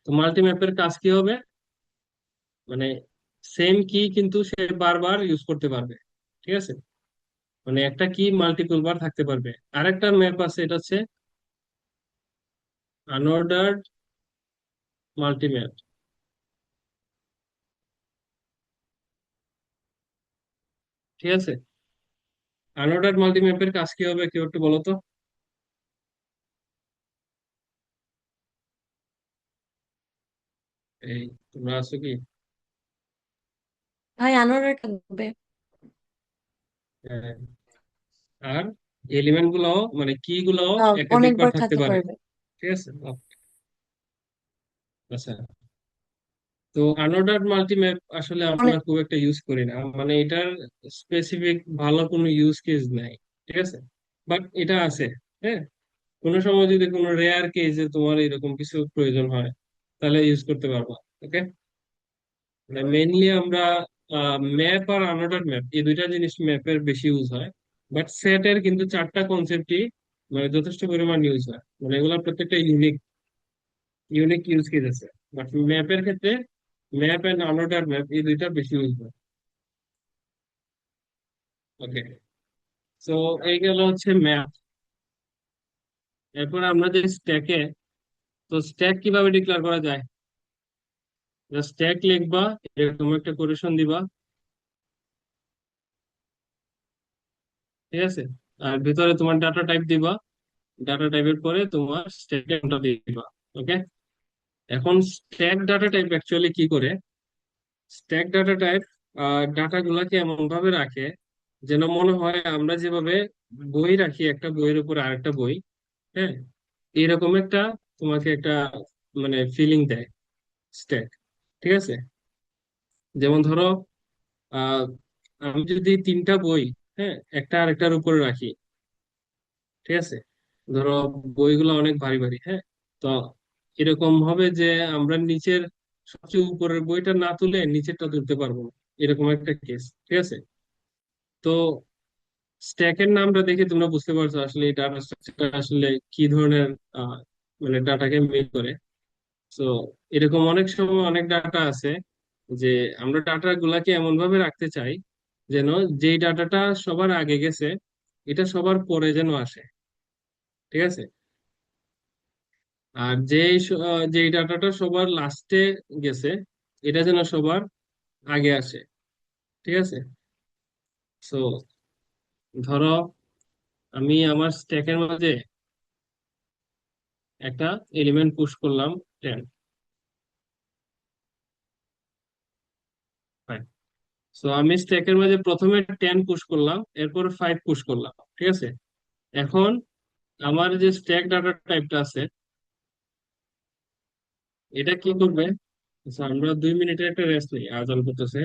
Speaker 1: তো মাল্টি ম্যাপের কাজ কি হবে, মানে সেম কি কিন্তু সে বারবার ইউজ করতে পারবে। ঠিক আছে, মানে একটা কি মাল্টিপল বার থাকতে পারবে। আরেকটা ম্যাপ আছে, এটা হচ্ছে আনঅর্ডার্ড মাল্টি ম্যাপ। ঠিক আছে, আনঅর্ডার্ড মাল্টি ম্যাপের কাজ কি হবে, কেউ একটু বলো তো। এই, তোমরা আছো কি?
Speaker 3: ভাই আনোয়ার থাকবে।
Speaker 1: হ্যাঁ, আর এলিমেন্ট গুলাও মানে কি গুলাও একাধিকবার
Speaker 3: অনেকবার
Speaker 1: থাকতে
Speaker 3: থাকতে
Speaker 1: পারে।
Speaker 3: পারবে।
Speaker 1: ঠিক আছে, আচ্ছা, তো আনঅর্ডার্ড মাল্টিম্যাপ আসলে আমরা খুব একটা ইউজ করি না, মানে এটার স্পেসিফিক ভালো কোনো ইউজ কেস নাই, ঠিক আছে, বাট এটা আছে। হ্যাঁ, কোনো সময় যদি কোনো রেয়ার কেসে তোমার এরকম কিছু প্রয়োজন হয় তাহলে ইউজ করতে পারবা। ওকে, মেইনলি আমরা ম্যাপ আর আনঅর্ডার্ড ম্যাপ এই দুইটা জিনিস ম্যাপের বেশি ইউজ হয়, বাট সেটের কিন্তু চারটা কনসেপ্টই মানে যথেষ্ট পরিমাণ ইউজ হয়, মানে এগুলোর প্রত্যেকটা ইউনিক ইউনিক ইউজ কেস আছে। বাট ম্যাপের ক্ষেত্রে ম্যাপ এন্ড আনঅর্ডার্ড ম্যাপ এই দুইটা বেশি ইউজ হয়। ওকে, তো এই গেল হচ্ছে ম্যাপ। এরপর আমরা যে স্ট্যাকে, তো স্ট্যাক কিভাবে ডিক্লেয়ার করা যায়? স্ট্যাক লিখবা, এরকম একটা কোটেশন দিবা, ঠিক আছে, আর ভিতরে তোমার ডাটা টাইপ দিবা, ডাটা টাইপের পরে তোমার স্ট্যাক নামটা দিবা। ওকে, এখন স্ট্যাক ডাটা টাইপ অ্যাকচুয়ালি কি করে? স্ট্যাক ডাটা টাইপ ডাটা গুলাকে এমন ভাবে রাখে যেন মনে হয় আমরা যেভাবে বই রাখি একটা বইয়ের উপর আরেকটা বই, হ্যাঁ, এরকম একটা তোমাকে একটা মানে ফিলিং দেয় স্ট্যাক, ঠিক আছে। যেমন ধরো আহ আমি যদি তিনটা বই, হ্যাঁ, একটা আরেকটার উপরে রাখি, ঠিক আছে, ধরো বইগুলো অনেক ভারী ভারী, হ্যাঁ, তো এরকম হবে যে আমরা নিচের সবচেয়ে উপরের বইটা না তুলে নিচেরটা তুলতে পারবো না, এরকম একটা কেস, ঠিক আছে। তো স্ট্যাকের নামটা দেখে তোমরা বুঝতে পারছো আসলে এই ডাটা স্ট্রাকচারটা আসলে কি ধরনের আহ, মানে ডাটাকে মিল করে। তো এরকম অনেক সময় অনেক ডাটা আছে যে আমরা ডাটা গুলাকে এমন ভাবে রাখতে চাই যেন যেই ডাটাটা সবার আগে গেছে এটা সবার পরে যেন আসে, ঠিক আছে, আর যেই ডাটাটা সবার লাস্টে গেছে এটা যেন সবার আগে আসে, ঠিক আছে। সো ধরো আমি আমার স্ট্যাকের মাঝে একটা এলিমেন্ট পুশ করলাম 10, সো আমি স্ট্যাকের মাঝে প্রথমে 10 পুশ করলাম, এরপর 5 পুশ করলাম, ঠিক আছে। এখন আমার যে স্ট্যাক ডাটা টাইপটা আছে এটা কি করবে? আচ্ছা, আমরা 2 মিনিটের একটা রেস্ট নিই, আজান করতেছে।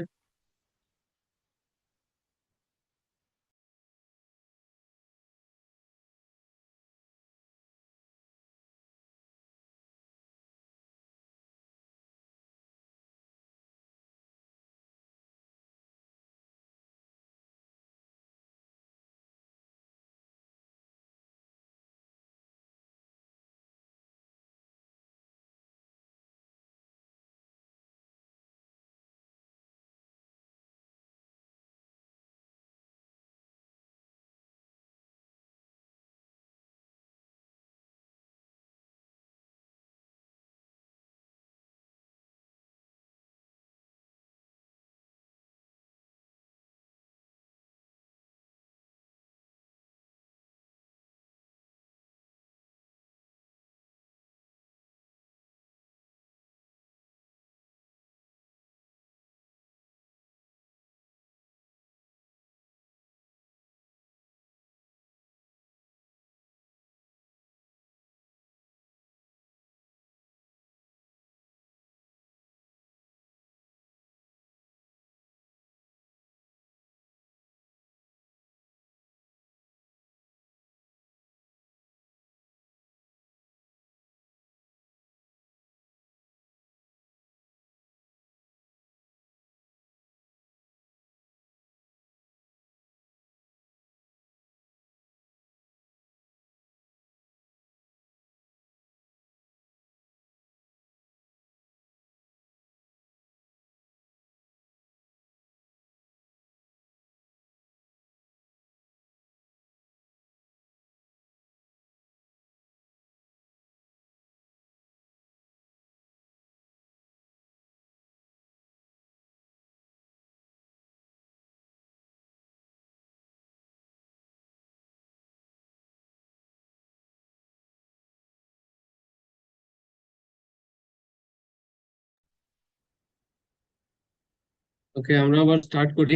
Speaker 1: ওকে, আমরা আবার স্টার্ট করি।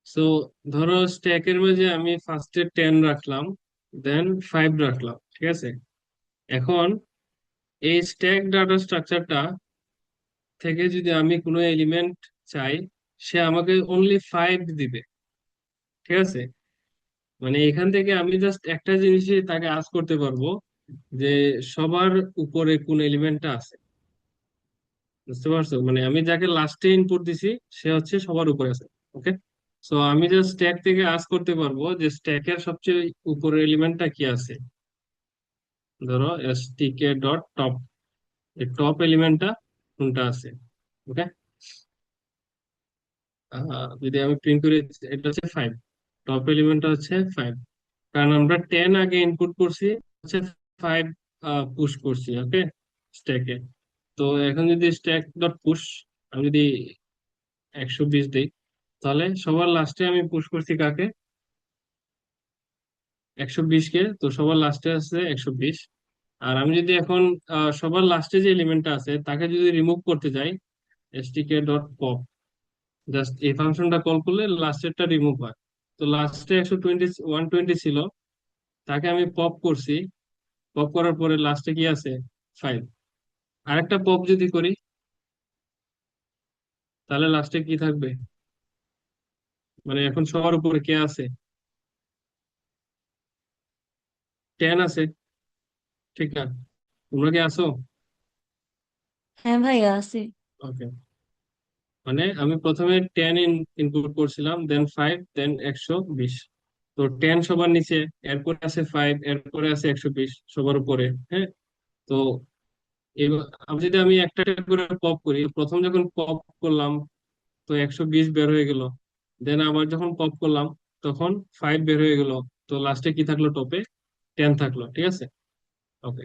Speaker 1: সো ধরো স্ট্যাকের মাঝে আমি ফার্স্টে 10 রাখলাম, দেন 5 রাখলাম, ঠিক আছে। এখন এই স্ট্যাক ডাটা স্ট্রাকচারটা থেকে যদি আমি কোনো এলিমেন্ট চাই, সে আমাকে অনলি 5 দিবে। ঠিক আছে, মানে এখান থেকে আমি জাস্ট একটা জিনিসই তাকে আস্ক করতে পারবো, যে সবার উপরে কোন এলিমেন্টটা আছে। বুঝতে পারছো? মানে আমি যাকে লাস্টে ইনপুট দিছি সে হচ্ছে সবার উপরে আছে। ওকে, সো আমি জাস্ট স্ট্যাক থেকে আস্ক করতে পারবো যে স্ট্যাকের সবচেয়ে উপরের এলিমেন্টটা কি আছে। ধরো stk ডট টপ, এই টপ এলিমেন্টটা কোনটা আছে। ওকে, যদি আমি প্রিন্ট করি, এটা হচ্ছে 5, টপ এলিমেন্টটা হচ্ছে 5, কারণ আমরা 10 আগে ইনপুট করছি, হচ্ছে 5 পুশ করছি। ওকে, স্ট্যাকে। তো এখন যদি স্ট্যাক ডট পুশ আমি যদি 120 দিই, তাহলে সবার লাস্টে আমি পুশ করছি কাকে? 120 কে। তো সবার লাস্টে আছে 120। আর আমি যদি এখন সবার লাস্টে যে এলিমেন্টটা আছে তাকে যদি রিমুভ করতে যাই, stk ডট পপ, জাস্ট এই ফাংশনটা কল করলে লাস্টেরটা রিমুভ হয়। তো লাস্টে 120 ছিল, তাকে আমি পপ করছি। পপ করার পরে লাস্টে কি আছে? 5। আরেকটা পপ যদি করি, তাহলে লাস্টে কি থাকবে? মানে এখন সবার উপরে কে আছে? 10 আছে, ঠিক না? তোমরা কি আছো?
Speaker 3: হ্যাঁ ভাইয়া আছে।
Speaker 1: ওকে, মানে আমি প্রথমে 10 ইনপুট করছিলাম, দেন 5, দেন 120। তো 10 সবার নিচে, এরপরে আছে 5, এরপরে আছে 120 সবার উপরে। হ্যাঁ, তো আমি যদি একটা একটা করে পপ করি, প্রথম যখন পপ করলাম তো 120 বের হয়ে গেল। দেন আবার যখন পপ করলাম তখন 5 বের হয়ে গেল। তো লাস্টে কি থাকলো? টপে 10 থাকলো। ঠিক আছে, ওকে।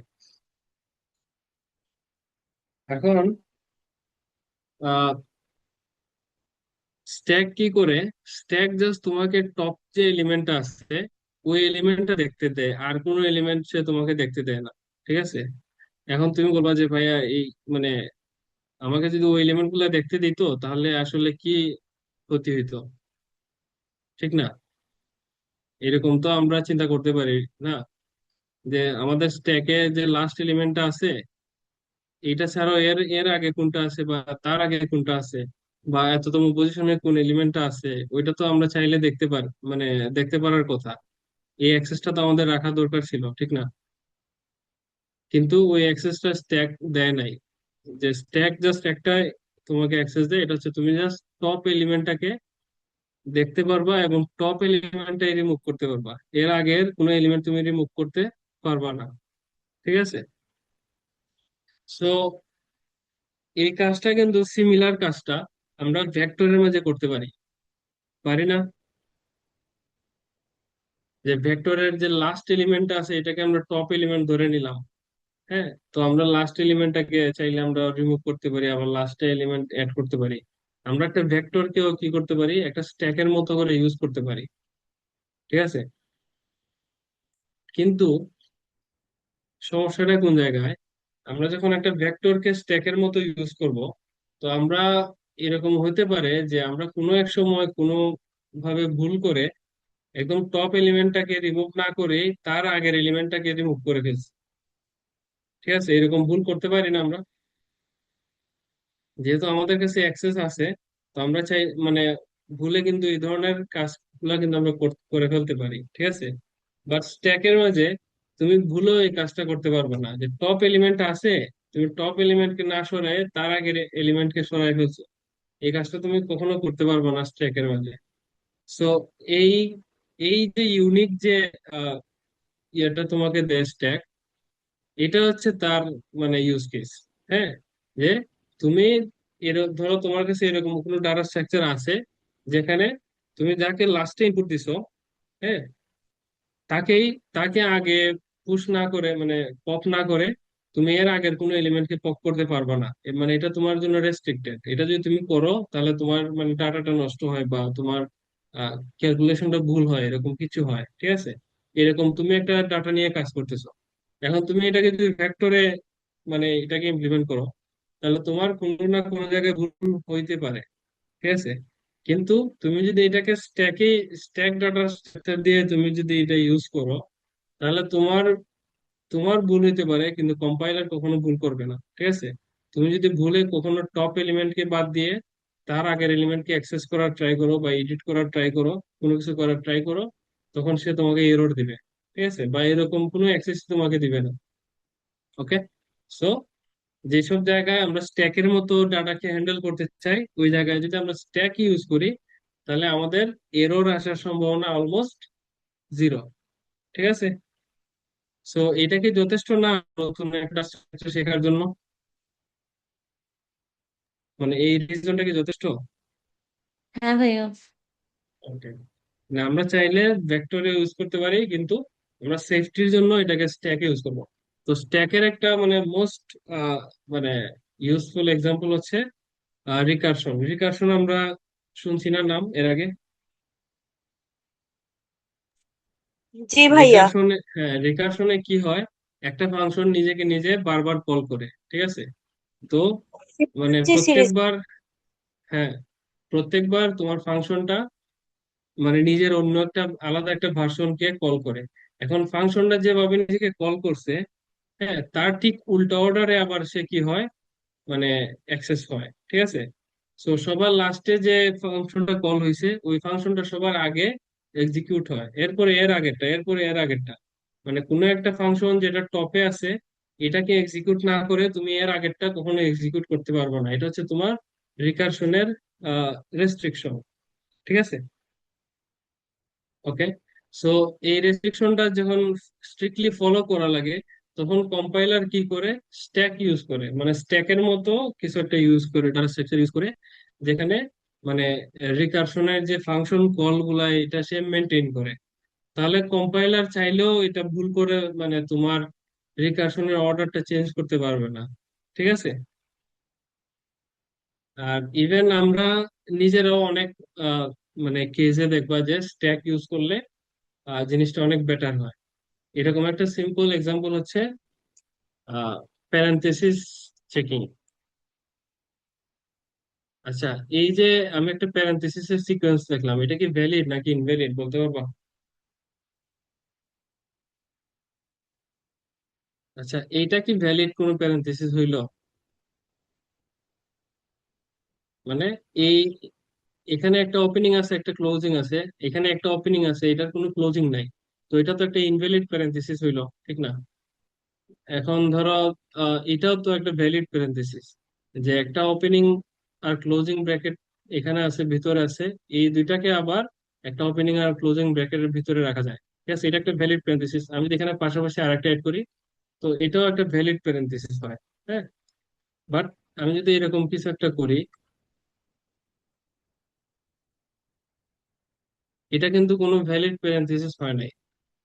Speaker 1: এখন স্ট্যাক কি করে? স্ট্যাক জাস্ট তোমাকে টপ যে এলিমেন্টটা আছে ওই এলিমেন্টটা দেখতে দেয়, আর কোনো এলিমেন্ট সে তোমাকে দেখতে দেয় না। ঠিক আছে, এখন তুমি বলবা যে ভাইয়া এই, মানে আমাকে যদি ওই এলিমেন্ট গুলা দেখতে দিত তাহলে আসলে কি ক্ষতি হইতো, ঠিক না? এরকম তো আমরা চিন্তা করতে পারি না, যে আমাদের স্ট্যাকে যে লাস্ট এলিমেন্টটা আছে এটা ছাড়াও এর এর আগে কোনটা আছে, বা তার আগে কোনটা আছে, বা এততম পজিশনে কোন এলিমেন্টটা আছে, ওইটা তো আমরা চাইলে দেখতে পার, মানে দেখতে পারার কথা। এই অ্যাক্সেসটা তো আমাদের রাখা দরকার ছিল, ঠিক না? কিন্তু ওই অ্যাক্সেসটা স্ট্যাক দেয় নাই। যে স্ট্যাক জাস্ট একটা তোমাকে অ্যাক্সেস দেয়, এটা হচ্ছে তুমি জাস্ট টপ এলিমেন্টটাকে দেখতে পারবা এবং টপ এলিমেন্টটাই রিমুভ করতে পারবা, এর আগের কোনো এলিমেন্ট তুমি রিমুভ করতে পারবা না। ঠিক আছে, সো এই কাজটা কিন্তু সিমিলার কাজটা আমরা ভেক্টরের মাঝে করতে পারি, পারি না? যে ভেক্টরের যে লাস্ট এলিমেন্টটা আছে এটাকে আমরা টপ এলিমেন্ট ধরে নিলাম। হ্যাঁ, তো আমরা লাস্ট এলিমেন্টটাকে চাইলে আমরা রিমুভ করতে পারি, আবার লাস্টে এলিমেন্ট অ্যাড করতে পারি। আমরা একটা ভেক্টরকেও কি করতে পারি? একটা স্ট্যাকের মতো করে ইউজ করতে পারি। ঠিক আছে, কিন্তু সমস্যাটা কোন জায়গায়? আমরা যখন একটা ভেক্টরকে স্ট্যাকের মতো ইউজ করব, তো আমরা এরকম হতে পারে যে আমরা কোনো এক সময় কোনো ভাবে ভুল করে একদম টপ এলিমেন্টটাকে রিমুভ না করে তার আগের এলিমেন্টটাকে রিমুভ করে ফেলছি। ঠিক আছে, এরকম ভুল করতে পারি না আমরা? যেহেতু আমাদের কাছে অ্যাক্সেস আছে, তো আমরা চাই, মানে ভুলে কিন্তু এই ধরনের কাজগুলো কিন্তু আমরা করে ফেলতে পারি। ঠিক আছে, বাট স্ট্যাকের মাঝে তুমি ভুলেও এই কাজটা করতে পারবে না, যে টপ এলিমেন্ট আছে, তুমি টপ এলিমেন্টকে না সরায় তার আগের এলিমেন্টকে সরাই ফেলছো। এই কাজটা তুমি কখনো করতে পারবে না স্ট্যাকের মাঝে। সো এই এই যে ইউনিক যে আহ, ইয়েটা তোমাকে দেয় স্ট্যাক, এটা হচ্ছে তার মানে ইউজ কেস। হ্যাঁ, যে তুমি ধরো তোমার কাছে এরকম কোনো ডাটা স্ট্রাকচার আছে যেখানে তুমি যাকে লাস্টে ইনপুট দিছো, হ্যাঁ, তাকেই তাকে আগে পুশ না করে, মানে পপ না করে তুমি এর আগের কোনো এলিমেন্টকে পপ করতে পারবে না। মানে এটা তোমার জন্য রেস্ট্রিক্টেড। এটা যদি তুমি করো তাহলে তোমার মানে ডাটাটা নষ্ট হয়, বা তোমার ক্যালকুলেশনটা ভুল হয়, এরকম কিছু হয়। ঠিক আছে, এরকম তুমি একটা ডাটা নিয়ে কাজ করতেছো, এখন তুমি এটাকে যদি ভেক্টরে মানে এটাকে ইমপ্লিমেন্ট করো, তাহলে তোমার কোনো না কোনো জায়গায় ভুল হইতে পারে। ঠিক আছে, কিন্তু তুমি যদি এটাকে স্ট্যাক ডাটা স্ট্রাকচার দিয়ে তুমি যদি এটা ইউজ করো, তাহলে তোমার তোমার ভুল হইতে পারে কিন্তু কম্পাইলার কখনো ভুল করবে না, ঠিক আছে? তুমি যদি ভুলে কখনো টপ এলিমেন্টকে বাদ দিয়ে তার আগের এলিমেন্টকে অ্যাক্সেস করার ট্রাই করো বা এডিট করার ট্রাই করো, কোনো কিছু করার ট্রাই করো, তখন সে তোমাকে এরর দিবে, ঠিক আছে? বা এরকম কোনো অ্যাক্সেস তোমাকে দিবে না। ওকে, সো যেসব জায়গায় আমরা স্ট্যাকের মতো ডাটাকে হ্যান্ডেল করতে চাই, ওই জায়গায় যদি আমরা স্ট্যাক ইউজ করি, তাহলে আমাদের এরর আসার সম্ভাবনা অলমোস্ট জিরো, ঠিক আছে? সো এটা কি যথেষ্ট না নতুন একটা structure শেখার জন্য? মানে এই রিজনটা কি যথেষ্ট?
Speaker 3: হ্যাঁ ভাইয়া।
Speaker 1: ওকে, না আমরা চাইলে ভেক্টরে ইউজ করতে পারি, কিন্তু আমরা সেফটির জন্য এটাকে স্ট্যাকে ইউজ করবো। তো স্ট্যাকের একটা মানে মোস্ট মানে ইউজফুল এক্সাম্পল হচ্ছে রিকারশন। রিকারশন আমরা শুনছি না নাম এর আগে?
Speaker 5: জি ভাইয়া।
Speaker 1: রিকারশনে, হ্যাঁ, রিকারশনে কি হয়, একটা ফাংশন নিজেকে নিজে বারবার কল করে, ঠিক আছে? তো মানে
Speaker 5: ফিবোনাচি সিরিজ।
Speaker 1: প্রত্যেকবার, হ্যাঁ, প্রত্যেকবার তোমার ফাংশনটা মানে নিজের অন্য একটা আলাদা একটা ভার্সনকে কল করে। এখন ফাংশনটা যেভাবে নিজেকে কল করছে, হ্যাঁ, তার ঠিক উল্টা অর্ডারে আবার সে কি হয়, মানে অ্যাক্সেস হয়, ঠিক আছে? সো সবার লাস্টে যে ফাংশনটা কল হয়েছে ওই ফাংশনটা সবার আগে এক্সিকিউট হয়, এরপরে এর আগেরটা, এরপরে এর আগেরটা। মানে কোনো একটা ফাংশন যেটা টপে আছে এটাকে এক্সিকিউট না করে তুমি এর আগেরটা কখনো এক্সিকিউট করতে পারবে না। এটা হচ্ছে তোমার রিকারশনের রেস্ট্রিকশন, ঠিক আছে? ওকে, সো এই রেস্ট্রিকশনটা যখন স্ট্রিক্টলি ফলো করা লাগে, তখন কম্পাইলার কি করে, স্ট্যাক ইউজ করে, মানে স্ট্যাকের মতো কিছু একটা ইউজ করে, ডাটা স্ট্রাকচার ইউজ করে, যেখানে মানে রিকারশনের যে ফাংশন কল গুলা এটা সে মেনটেন করে। তাহলে কম্পাইলার চাইলেও এটা ভুল করে মানে তোমার রিকারশনের অর্ডারটা চেঞ্জ করতে পারবে না, ঠিক আছে? আর ইভেন আমরা নিজেরাও অনেক আহ, মানে কেসে দেখবা যে স্ট্যাক ইউজ করলে জিনিসটা অনেক বেটার হয়। এরকম একটা সিম্পল এক্সাম্পল হচ্ছে প্যারেনথেসিস চেকিং। আচ্ছা, এই যে আমি একটা প্যারেনথেসিসের সিকোয়েন্স দেখলাম, এটা কি ভ্যালিড নাকি ইনভ্যালিড বলতে পারবা? আচ্ছা, এইটা কি ভ্যালিড কোনো প্যারেনথেসিস হইলো? মানে এই এখানে একটা ওপেনিং আছে, একটা ক্লোজিং আছে, এখানে একটা ওপেনিং আছে, এটার কোনো ক্লোজিং নাই। তো এটা তো একটা ইনভ্যালিড প্যারেনথেসিস হইলো, ঠিক না? এখন ধরো এটাও তো একটা ভ্যালিড প্যারেনথেসিস, যে একটা ওপেনিং আর ক্লোজিং ব্র্যাকেট এখানে আছে, ভিতরে আছে, এই দুইটাকে আবার একটা ওপেনিং আর ক্লোজিং ব্র্যাকেটের ভিতরে রাখা যায়, ঠিক আছে? এটা একটা ভ্যালিড প্যারেনথেসিস। আমি যদি এখানে পাশাপাশি আরেকটা অ্যাড করি, তো এটাও একটা ভ্যালিড প্যারেনথেসিস হয়, হ্যাঁ। বাট আমি যদি এরকম কিছু একটা করি, এটা কিন্তু কোনো ভ্যালিড প্যারেনথেসিস হয় নাই।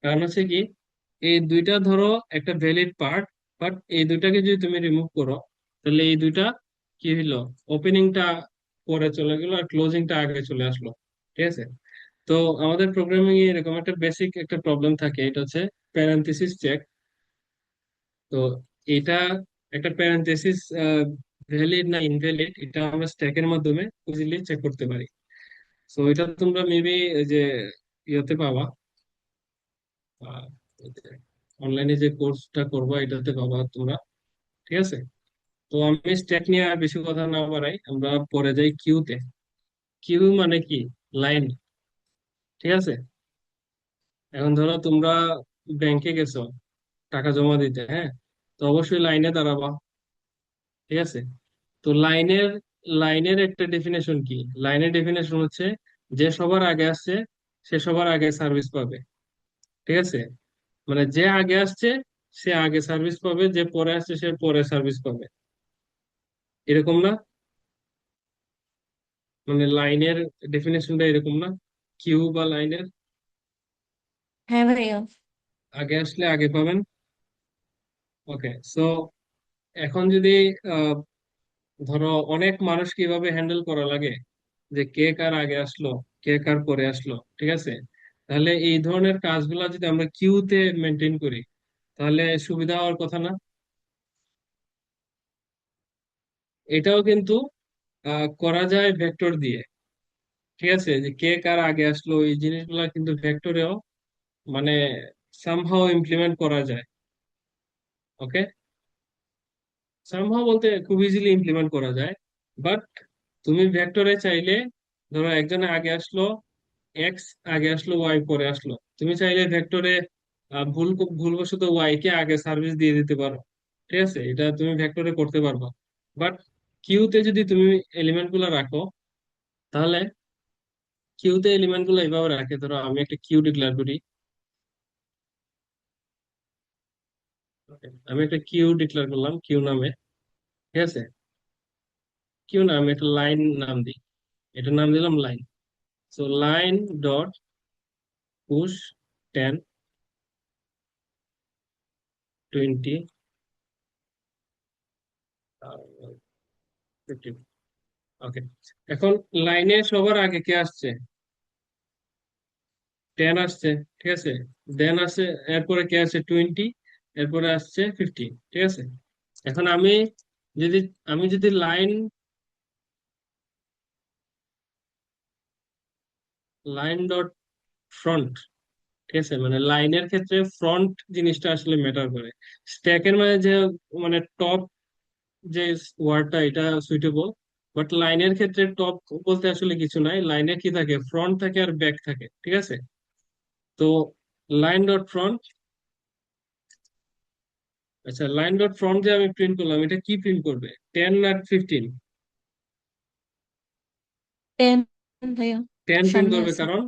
Speaker 1: কারণ হচ্ছে কি, এই দুইটা ধরো একটা ভ্যালিড পার্ট, বাট এই দুইটাকে যদি তুমি রিমুভ করো, তাহলে এই দুইটা কি হইলো, ওপেনিংটা পরে চলে গেল আর ক্লোজিংটা আগে চলে আসলো, ঠিক আছে? তো আমাদের প্রোগ্রামিং এ এরকম একটা বেসিক একটা প্রবলেম থাকে, এটা হচ্ছে প্যারেনথেসিস চেক। তো এটা একটা প্যারেনথেসিস ভ্যালিড না ইনভ্যালিড, এটা আমরা স্ট্যাকের মাধ্যমে ইজিলি চেক করতে পারি। তো এটা তোমরা মেবি যে ইয়েতে পাবা, অনলাইনে যে কোর্সটা করবা এটাতে পাবা তোমরা, ঠিক আছে? তো আমি স্ট্যাক নিয়ে আর বেশি কথা না বাড়াই, আমরা পরে যাই কিউতে। কিউ মানে কি, লাইন, ঠিক আছে? এখন ধরো তোমরা ব্যাংকে গেছো টাকা জমা দিতে, হ্যাঁ, তো অবশ্যই লাইনে দাঁড়াবা, ঠিক আছে? তো লাইনের একটা ডেফিনেশন কি, লাইনের ডেফিনেশন হচ্ছে যে সবার আগে আসছে সে সবার আগে সার্ভিস পাবে, ঠিক আছে? মানে যে আগে আসছে সে আগে সার্ভিস পাবে, যে পরে আসছে সে পরে সার্ভিস পাবে, এরকম না? মানে লাইনের ডেফিনেশনটা এরকম না, কিউ বা লাইনের
Speaker 3: হ্যাঁ ভাইয়া।
Speaker 1: আগে আসলে আগে পাবেন। ওকে, সো এখন যদি আহ, ধরো অনেক মানুষ কিভাবে হ্যান্ডেল করা লাগে, যে কে কার আগে আসলো, কে কার পরে আসলো, ঠিক আছে? তাহলে এই ধরনের কাজগুলা যদি আমরা কিউতে মেনটেন করি, তাহলে সুবিধা হওয়ার কথা না? এটাও কিন্তু করা যায় ভেক্টর দিয়ে, ঠিক আছে? যে কে কার আগে আসলো এই জিনিসগুলা কিন্তু ভেক্টরেও মানে সামহাও ইমপ্লিমেন্ট করা যায়। ওকে, সামহাও বলতে খুব ইজিলি ইমপ্লিমেন্ট করা যায়, বাট তুমি ভেক্টরে চাইলে, ধরো একজনে আগে আসলো, এক্স আগে আসলো, ওয়াই পরে আসলো, তুমি চাইলে ভেক্টরে ভুলবশত ওয়াই কে আগে সার্ভিস দিয়ে দিতে পারো। ঠিক আছে, এটা তুমি ভেক্টরে করতে পারবা। বাট কিউতে যদি তুমি এলিমেন্ট গুলো রাখো, তাহলে কিউতে এলিমেন্ট গুলো এভাবে রাখে, ধরো আমি একটা কিউ ডিক্লেয়ার করি। Okay, আমি একটা কিউ ডিক্লেয়ার করলাম কিউ নামে। ঠিক আছে, কিউ নামে একটা লাইন নাম দিই, এটার নাম দিলাম line. So line dot push 10, 20, 15। ওকে, এখন লাইনে সবার আগে কে আসছে? 10 আসছে। ঠিক আছে, দেন আসছে, এরপরে কে আছে? 20, এরপরে আসছে 15। ঠিক আছে, এখন যদি যদি লাইন লাইন ডট ফ্রন্ট, ঠিক আছে, মানে লাইনের ক্ষেত্রে ফ্রন্ট জিনিসটা আসলে ম্যাটার করে। স্ট্যাকের মানে যে, মানে টপ যে ওয়ার্ডটা, এটা সুইটেবল। বাট লাইনের ক্ষেত্রে টপ বলতে আসলে কিছু নাই, লাইনে কি থাকে? ফ্রন্ট থাকে আর ব্যাক থাকে। ঠিক আছে, তো লাইন ডট ফ্রন্ট, আচ্ছা লাইন ডট ফ্রন্ট যে আমি প্রিন্ট করলাম, এটা কি প্রিন্ট করবে? 10 না 15?
Speaker 3: 10 ভাইয়া,
Speaker 1: 10 প্রিন্ট
Speaker 3: সামনে
Speaker 1: করবে,
Speaker 3: আছে।
Speaker 1: কারণ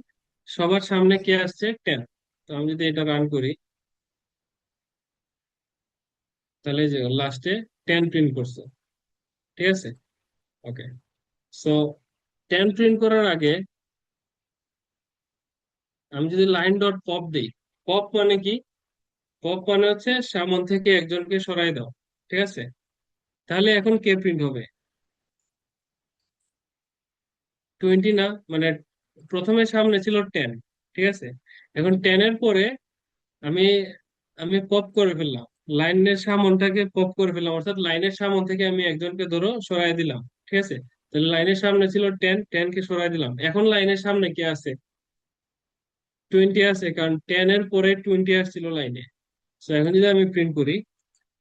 Speaker 1: সবার সামনে কে আসছে? 10। তো আমি যদি এটা রান করি, তাহলে যে লাস্টে 10 প্রিন্ট করছে। ঠিক আছে, ওকে। সো 10 প্রিন্ট করার আগে আমি যদি লাইন ডট পপ দিই, পপ মানে কি? পপ মানে হচ্ছে সামন থেকে একজনকে সরাই দাও। ঠিক আছে, তাহলে এখন কে প্রিন্ট হবে? 20 না, মানে প্রথমে সামনে ছিল 10। ঠিক আছে, এখন 10 এর পরে আমি আমি পপ করে ফেললাম, লাইনের সামনটাকে পপ করে ফেললাম, অর্থাৎ লাইনের সামন থেকে আমি একজনকে ধরো সরাই দিলাম। ঠিক আছে, তাহলে লাইনের সামনে ছিল 10, 10 কে সরাই দিলাম, এখন লাইনের সামনে কে আছে? 20 আছে, কারণ 10 এর পরে 20 আসছিল লাইনে। তো এখন যদি আমি প্রিন্ট করি,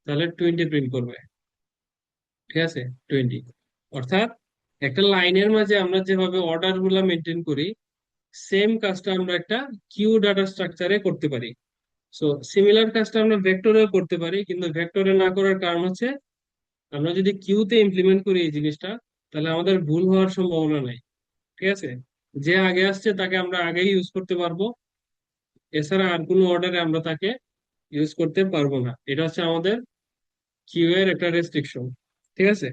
Speaker 1: তাহলে 20 প্রিন্ট করবে। ঠিক আছে, 20। অর্থাৎ একটা লাইনের মাঝে আমরা যেভাবে অর্ডার গুলা মেনটেন করি, সেম কাজটা আমরা একটা কিউ ডাটা স্ট্রাকচারে করতে পারি। সো সিমিলার কাজটা আমরা ভেক্টরে করতে পারি, কিন্তু ভেক্টরে না করার কারণ হচ্ছে, আমরা যদি কিউতে ইমপ্লিমেন্ট করি এই জিনিসটা, তাহলে আমাদের ভুল হওয়ার সম্ভাবনা নাই। ঠিক আছে, যে আগে আসছে তাকে আমরা আগেই ইউজ করতে পারবো, এছাড়া আর কোনো অর্ডারে আমরা তাকে ইউজ করতে পারবো না। এটা হচ্ছে আমাদের কিউ এর একটা রেস্ট্রিকশন। ঠিক আছে,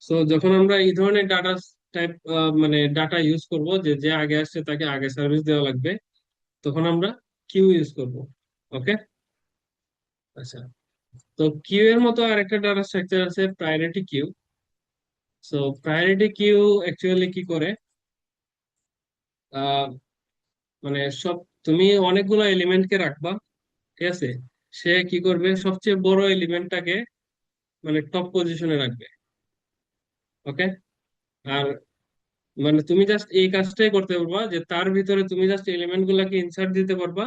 Speaker 1: সো যখন আমরা এই ধরনের ডাটা টাইপ, মানে ডাটা ইউজ করব, যে যে আগে আসছে তাকে আগে সার্ভিস দেওয়া লাগবে, তখন আমরা কিউ ইউজ করব। ওকে, আচ্ছা। তো কিউ এর মতো আরেকটা ডাটা স্ট্রাকচার আছে, priority queue. So priority queue actually কি করে? আহ, মানে তুমি অনেকগুলো এলিমেন্টকে রাখবা। ঠিক আছে, সে কি করবে? সবচেয়ে বড় এলিমেন্টটাকে মানে টপ পজিশনে রাখবে। ওকে, আর মানে তুমি জাস্ট এই কাজটাই করতে পারবা, যে তার ভিতরে তুমি জাস্ট এলিমেন্ট গুলাকে ইনসার্ট দিতে পারবা,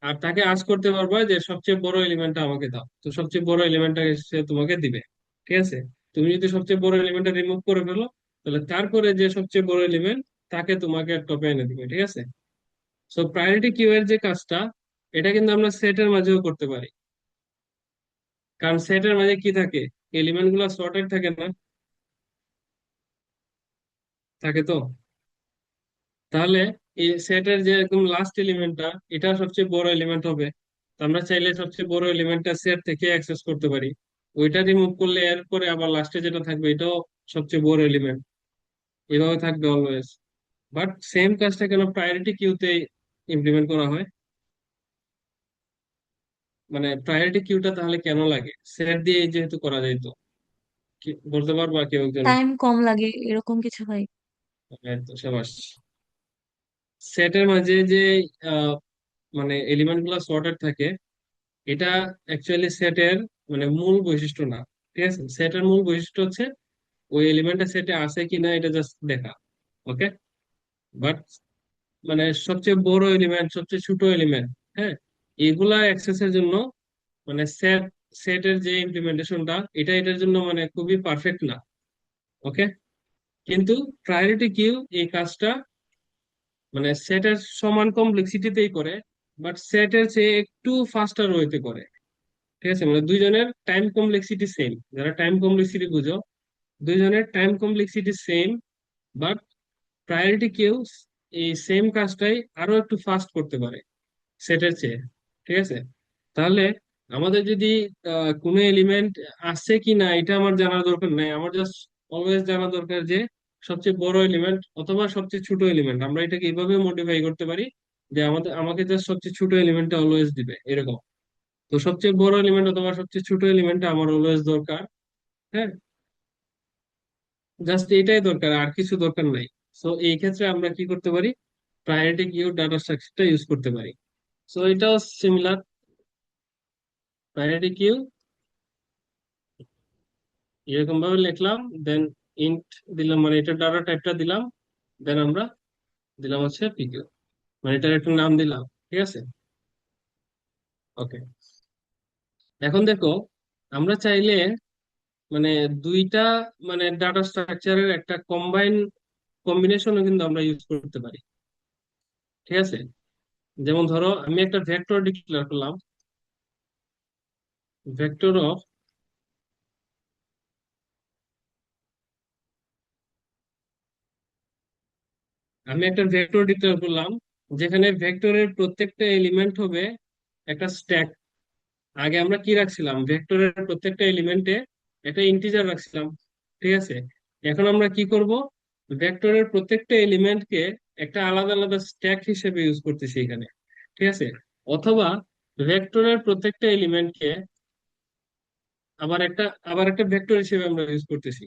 Speaker 1: আর তাকে আস্ক করতে পারবা যে সবচেয়ে বড় এলিমেন্টটা আমাকে দাও, তো সবচেয়ে বড় এলিমেন্টটা সে তোমাকে দিবে। ঠিক আছে, তুমি যদি সবচেয়ে বড় এলিমেন্টটা রিমুভ করে ফেলো, তাহলে তারপরে যে সবচেয়ে বড় এলিমেন্ট, তাকে তোমাকে টপে এনে দিবে। ঠিক আছে, সো প্রায়োরিটি কিউ এর যে কাজটা, এটা কিন্তু আমরা সেটের মাঝেও করতে পারি, কারণ সেটের মাঝে কি থাকে? এলিমেন্ট গুলা সর্টেড থাকে না? থাকে তো। তাহলে এই সেটের যে একদম লাস্ট এলিমেন্টটা, এটা সবচেয়ে বড় এলিমেন্ট হবে। তো আমরা চাইলে সবচেয়ে বড় এলিমেন্টটা সেট থেকে অ্যাক্সেস করতে পারি, ওইটা রিমুভ করলে এরপরে আবার লাস্টে যেটা থাকবে এটাও সবচেয়ে বড় এলিমেন্ট, এভাবে থাকবে অলওয়েজ। বাট সেম কাজটা কেন প্রায়োরিটি কিউতে ইমপ্লিমেন্ট করা হয়? মানে প্রায়োরিটি কিউটা তাহলে কেন লাগে? সেট দিয়ে যেহেতু করা যায়, তো কি বলতে পারবা কেউ একজন?
Speaker 3: টাইম কম লাগে, এরকম কিছু হয়।
Speaker 1: তো সাবাস। সেটের মাঝে যে আহ, মানে এলিমেন্ট গুলা সর্টেড থাকে, এটা অ্যাকচুয়ালি সেটের মানে মূল বৈশিষ্ট্য না। ঠিক আছে, সেটের মূল বৈশিষ্ট্য হচ্ছে ওই এলিমেন্টটা সেটে আছে কিনা এটা জাস্ট দেখা। ওকে, বাট মানে সবচেয়ে বড় এলিমেন্ট, সবচেয়ে ছোট এলিমেন্ট, হ্যাঁ, এগুলা অ্যাক্সেসের জন্য মানে সেট সেটের যে ইমপ্লিমেন্টেশনটা, এটা এটার জন্য মানে খুবই পারফেক্ট না। ওকে, কিন্তু প্রায়োরিটি কিউ এই কাজটা মানে সেটের সমান কমপ্লেক্সিটিতেই করে, বাট সেটের চেয়ে একটু ফাস্টার ওয়েতে করে। ঠিক আছে, মানে দুইজনের টাইম কমপ্লেক্সিটি সেম, যারা টাইম কমপ্লেক্সিটি বুঝো, দুইজনের time complexity same, but priority queue এই সেম কাজটাই আরো একটু ফাস্ট করতে পারে সেটের চেয়ে। ঠিক আছে, তাহলে আমাদের যদি কোনো এলিমেন্ট আছে কি না এটা আমার জানার দরকার নাই, আমার জাস্ট অলওয়েজ জানা দরকার যে সবচেয়ে বড় এলিমেন্ট অথবা সবচেয়ে ছোট এলিমেন্ট, আমরা এটাকে এইভাবে মডিফাই করতে পারি যে আমাকে জাস্ট সবচেয়ে ছোট এলিমেন্টটা অলওয়েজ দিবে এরকম। তো সবচেয়ে বড় এলিমেন্ট অথবা সবচেয়ে ছোট এলিমেন্টটা আমার অলওয়েজ দরকার। হ্যাঁ, জাস্ট এটাই দরকার, আর কিছু দরকার নাই। সো এই ক্ষেত্রে আমরা কি করতে পারি, প্রায়োরিটি কিউ ডাটা স্ট্রাকচারটা ইউজ করতে পারি। সো এটাও সিমিলার, প্রায়োরিটি কিউ এরকম ভাবে লিখলাম, দেন ইন্ট দিলাম, মানে এটা ডাটা টাইপটা দিলাম, দেন আমরা দিলাম হচ্ছে পিকিউ, মানে এটার একটু নাম দিলাম। ঠিক আছে, ওকে। এখন দেখো, আমরা চাইলে মানে দুইটা মানে ডাটা স্ট্রাকচারের একটা কম্বিনেশনও কিন্তু আমরা ইউজ করতে পারি। ঠিক আছে, যেমন ধরো আমি একটা ভেক্টর ডিক্লেয়ার করলাম, ভেক্টর অফ, আমি একটা ভেক্টর ডিক্লেয়ার করলাম যেখানে ভেক্টরের প্রত্যেকটা এলিমেন্ট হবে একটা স্ট্যাক। আগে আমরা কি রাখছিলাম, ভেক্টরের প্রত্যেকটা এলিমেন্টে একটা ইন্টিজার রাখছিলাম। ঠিক আছে, এখন আমরা কি করব, ভেক্টরের প্রত্যেকটা এলিমেন্টকে একটা আলাদা আলাদা স্ট্যাক হিসেবে ইউজ করতেছি এখানে। ঠিক আছে, অথবা ভেক্টরের প্রত্যেকটা এলিমেন্টকে আবার একটা ভেক্টর হিসেবে আমরা ইউজ করতেছি।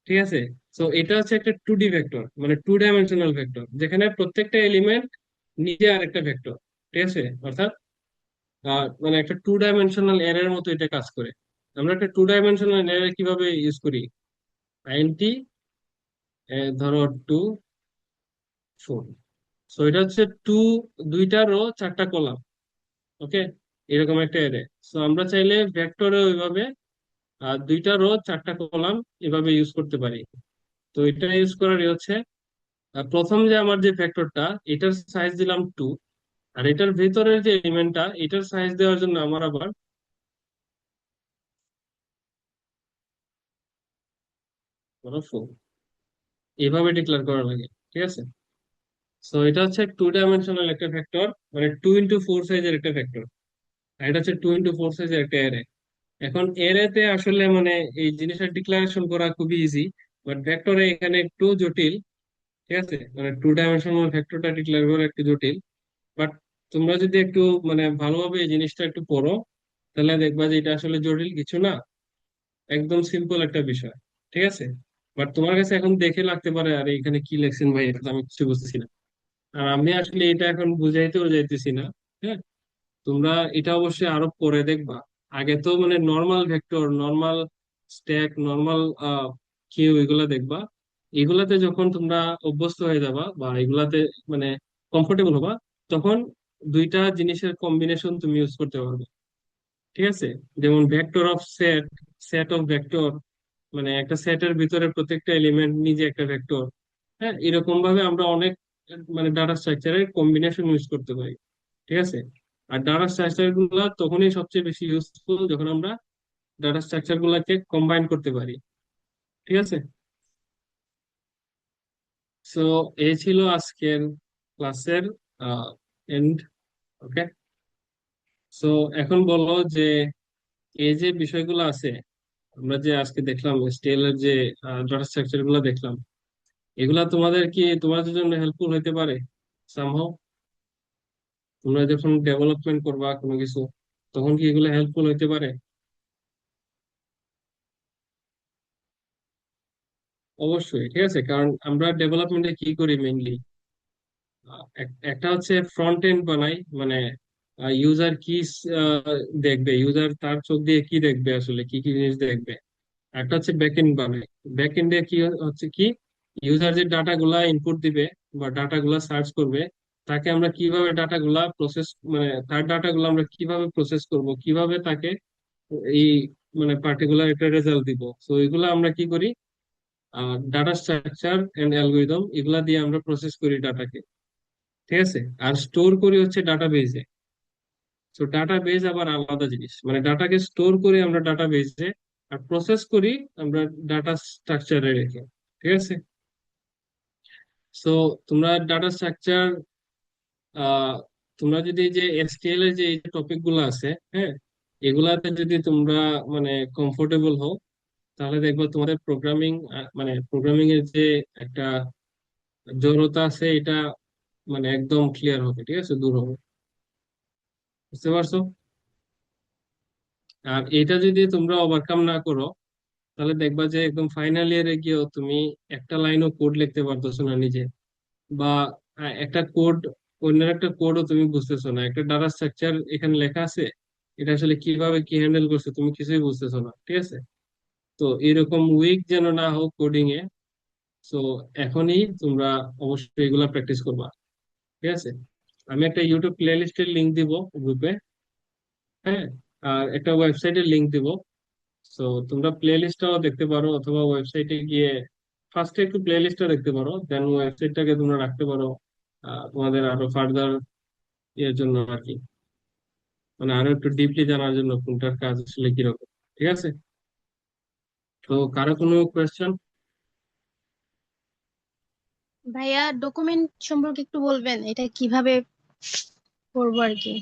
Speaker 1: ঠিক আছে, তো এটা হচ্ছে একটা 2D ভেক্টর, মানে 2 ডাইমেনশনাল ভেক্টর, যেখানে প্রত্যেকটা এলিমেন্ট নিজে আরেকটা ভেক্টর। ঠিক আছে, অর্থাৎ মানে একটা 2 ডাইমেনশনাল এর মতো এটা কাজ করে। আমরা একটা 2 ডাইমেনশনাল এরে কিভাবে ইউজ করি, আইএনটি ধরো 2 4, সো এটা হচ্ছে দুইটা রো চারটা কলাম। ওকে, এরকম একটা এরে। সো আমরা চাইলে ভেক্টরে ওইভাবে দুইটা রো চারটা কলাম এভাবে ইউজ করতে পারি। তো এটা ইউজ করার হচ্ছে প্রথম যে আমার যে ভেক্টরটা, এটার সাইজ দিলাম 2, আর এটার ভেতরের যে এলিমেন্টটা এটার সাইজ দেওয়ার জন্য আমার আবার ধরো 4 এভাবে ডিক্লেয়ার করা লাগে। ঠিক আছে, সো এটা হচ্ছে 2 ডাইমেনশনাল একটা ভেক্টর, মানে 2x4 সাইজের একটা ভেক্টর, আর এটা হচ্ছে 2x4 সাইজের একটা অ্যারে। এখন অ্যারেতে আসলে মানে এই জিনিসটা ডিক্লারেশন করা খুবই ইজি, বাট ভেক্টরে এখানে একটু জটিল। ঠিক আছে, মানে 2 ডাইমেনশনাল ভেক্টরটা ডিক্লেয়ার করা একটু জটিল, বাট তোমরা যদি একটু মানে ভালোভাবে এই জিনিসটা একটু পড়ো, তাহলে দেখবা যে এটা আসলে জটিল কিছু না, একদম সিম্পল একটা বিষয়। ঠিক আছে, বাট তোমার কাছে এখন দেখে লাগতে পারে আরে এখানে কি লেখছেন ভাই, এটা তো আমি কিছু বুঝতেছি না। আর আমি আসলে এটা এখন বুঝাইতেও যাইতেছি না। হ্যাঁ, তোমরা এটা অবশ্যই আরো পরে দেখবা। আগে তো মানে normal vector, normal stack, normal queue এগুলা দেখবা। এগুলাতে যখন তোমরা অভ্যস্ত হয়ে যাবা বা এগুলাতে মানে কমফোর্টেবল হবা, তখন দুইটা জিনিসের কম্বিনেশন তুমি ইউজ করতে পারবে। ঠিক আছে, যেমন vector of set, set of vector, মানে একটা সেটের ভিতরে প্রত্যেকটা এলিমেন্ট নিজে একটা ভেক্টর। হ্যাঁ, এরকম ভাবে আমরা অনেক মানে ডাটা স্ট্রাকচারের কম্বিনেশন ইউজ করতে পারি। ঠিক আছে, আর ডাটা স্ট্রাকচার গুলা তখনই সবচেয়ে বেশি ইউজফুল যখন আমরা ডাটা স্ট্রাকচার গুলাকে কম্বাইন করতে পারি। ঠিক আছে, সো এই ছিল আজকের ক্লাসের এন্ড। ওকে, সো এখন বলো যে এই যে বিষয়গুলো আছে, আমরা যে আজকে দেখলাম স্টেল এর যে ডাটা স্ট্রাকচার গুলো দেখলাম, এগুলা তোমাদের জন্য হেল্পফুল হতে পারে সামহাও? তোমরা যখন ডেভেলপমেন্ট করবা কোনো কিছু, তখন কি এগুলো হেল্পফুল হতে পারে? অবশ্যই। ঠিক আছে, কারণ আমরা ডেভেলপমেন্টে কি করি মেইনলি, একটা হচ্ছে ফ্রন্ট এন্ড বানাই, মানে ইউজার কি দেখবে, ইউজার তার চোখ দিয়ে কি দেখবে, আসলে কি কি জিনিস দেখবে। একটা হচ্ছে ব্যাক এন্ড বানাই, ব্যাক এন্ডে কি হচ্ছে কি, ইউজার যে ডাটা গুলা ইনপুট দিবে বা ডাটা গুলা সার্চ করবে, তাকে আমরা কিভাবে ডাটা গুলা প্রসেস, মানে তার ডাটা গুলা আমরা কিভাবে প্রসেস করব, কিভাবে তাকে এই মানে পার্টিকুলার একটা রেজাল্ট দিব। তো এগুলো আমরা কি করি, ডাটা স্ট্রাকচার এন্ড অ্যালগোরিদম এগুলা দিয়ে আমরা প্রসেস করি ডাটাকে, ঠিক আছে। আর স্টোর করি হচ্ছে ডাটাবেজে। তো ডাটাবেজ আবার আলাদা জিনিস, মানে ডাটাকে স্টোর করি আমরা ডাটাবেজে, আর প্রসেস করি আমরা ডাটা স্ট্রাকচারে রেখে, ঠিক আছে। সো তোমরা ডাটা স্ট্রাকচার, তোমরা যদি এই যে এসকিউএল এর যে টপিক গুলো আছে, হ্যাঁ, এগুলাতে যদি তোমরা মানে কমফোর্টেবল হও, তাহলে দেখবো তোমাদের প্রোগ্রামিং, মানে প্রোগ্রামিং এর যে একটা জড়তা আছে এটা মানে একদম ক্লিয়ার হবে, ঠিক আছে, দূর হবে। বুঝতে পারছো? আর এটা যদি তোমরা ওভারকাম না করো, তাহলে দেখবা যে একদম ফাইনাল ইয়ারে গিয়েও তুমি একটা লাইনও কোড লিখতে পারতেছো না নিজে, বা একটা কোড, অন্যের একটা কোডও তুমি বুঝতেছো না, একটা ডাটা স্ট্রাকচার এখানে লেখা আছে, এটা আসলে কিভাবে কি হ্যান্ডেল করছে তুমি কিছুই বুঝতেছো না, ঠিক আছে। তো এরকম উইক যেন না হোক কোডিং এ। তো এখনই তোমরা অবশ্যই এগুলা প্র্যাকটিস করবা, ঠিক আছে। আমি একটা ইউটিউব প্লে লিস্টের লিঙ্ক দিব গ্রুপে, হ্যাঁ, আর একটা ওয়েবসাইটের লিঙ্ক দিব। তো তোমরা প্লে লিস্টটাও দেখতে পারো, অথবা ওয়েবসাইটে গিয়ে ফার্স্টে একটু প্লে লিস্টটা দেখতে পারো, দেন ওয়েবসাইটটাকে তোমরা রাখতে পারো তোমাদের আরো ফার্দার এর জন্য আর কি, মানে আরো একটু ডিপলি জানার জন্য কোনটার কাজ আসলে কিরকম, ঠিক আছে। তো কারো কোনো কোয়েশ্চেন?
Speaker 4: ভাইয়া ডকুমেন্ট সম্পর্কে একটু বলবেন, এটা কিভাবে করবো আর কি।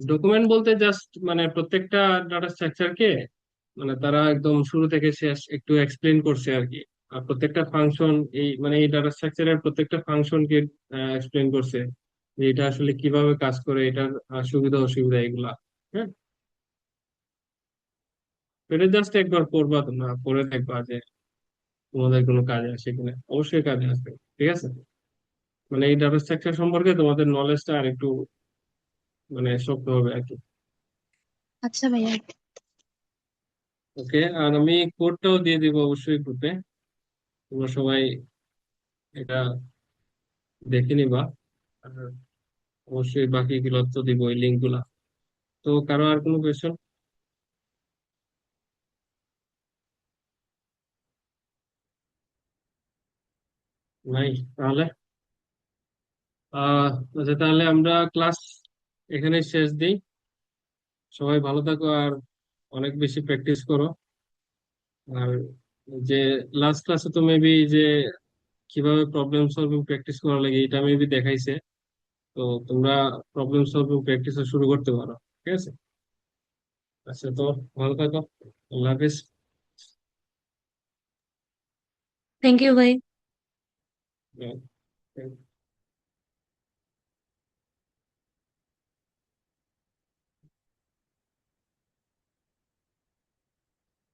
Speaker 1: ডকুমেন্ট বলতে জাস্ট মানে প্রত্যেকটা ডাটা স্ট্রাকচারকে মানে তারা একদম শুরু থেকে শেষ একটু এক্সপ্লেন করছে আর কি। আর প্রত্যেকটা ফাংশন, এই মানে এই ডাটা স্ট্রাকচারের প্রত্যেকটা ফাংশনকে এক্সপ্লেন করছে যে এটা আসলে কিভাবে কাজ করে, এটার সুবিধা অসুবিধা এগুলা। হ্যাঁ, তো এটা জাস্ট একবার পড়বা, তোমরা পড়ে দেখবা যে তোমাদের কোনো কাজে আসে কিনা, অবশ্যই কাজে আসবে, ঠিক আছে। মানে এই ডাটা স্ট্রাকচার সম্পর্কে তোমাদের নলেজটা আর একটু মানে শক্ত হবে আর কি।
Speaker 4: আচ্ছা ভাইয়া।
Speaker 1: ওকে, আর আমি কোডটাও দিয়ে দিব অবশ্যই গ্রুপে, তোমরা সবাই এটা দেখে নিবা। আর অবশ্যই বাকি গুলো তো দিব ওই লিঙ্ক গুলা। তো কারো আর কোনো কোয়েশ্চেন নাই? তাহলে আচ্ছা, তাহলে আমরা ক্লাস এখানে শেষ দিই। সবাই ভালো থাকো, আর অনেক বেশি প্র্যাকটিস করো। আর যে লাস্ট ক্লাসে তো মেবি যে কিভাবে প্রবলেম সলভিং প্র্যাকটিস করা লাগে এটা মেবি দেখাইছে। তো তোমরা প্রবলেম সলভিং প্র্যাকটিস শুরু করতে পারো, ঠিক আছে। আচ্ছা, তো ভালো থাকো, আল্লাহ হাফিজ।
Speaker 3: থ্যাংক ইউ ভাই।
Speaker 1: Yeah.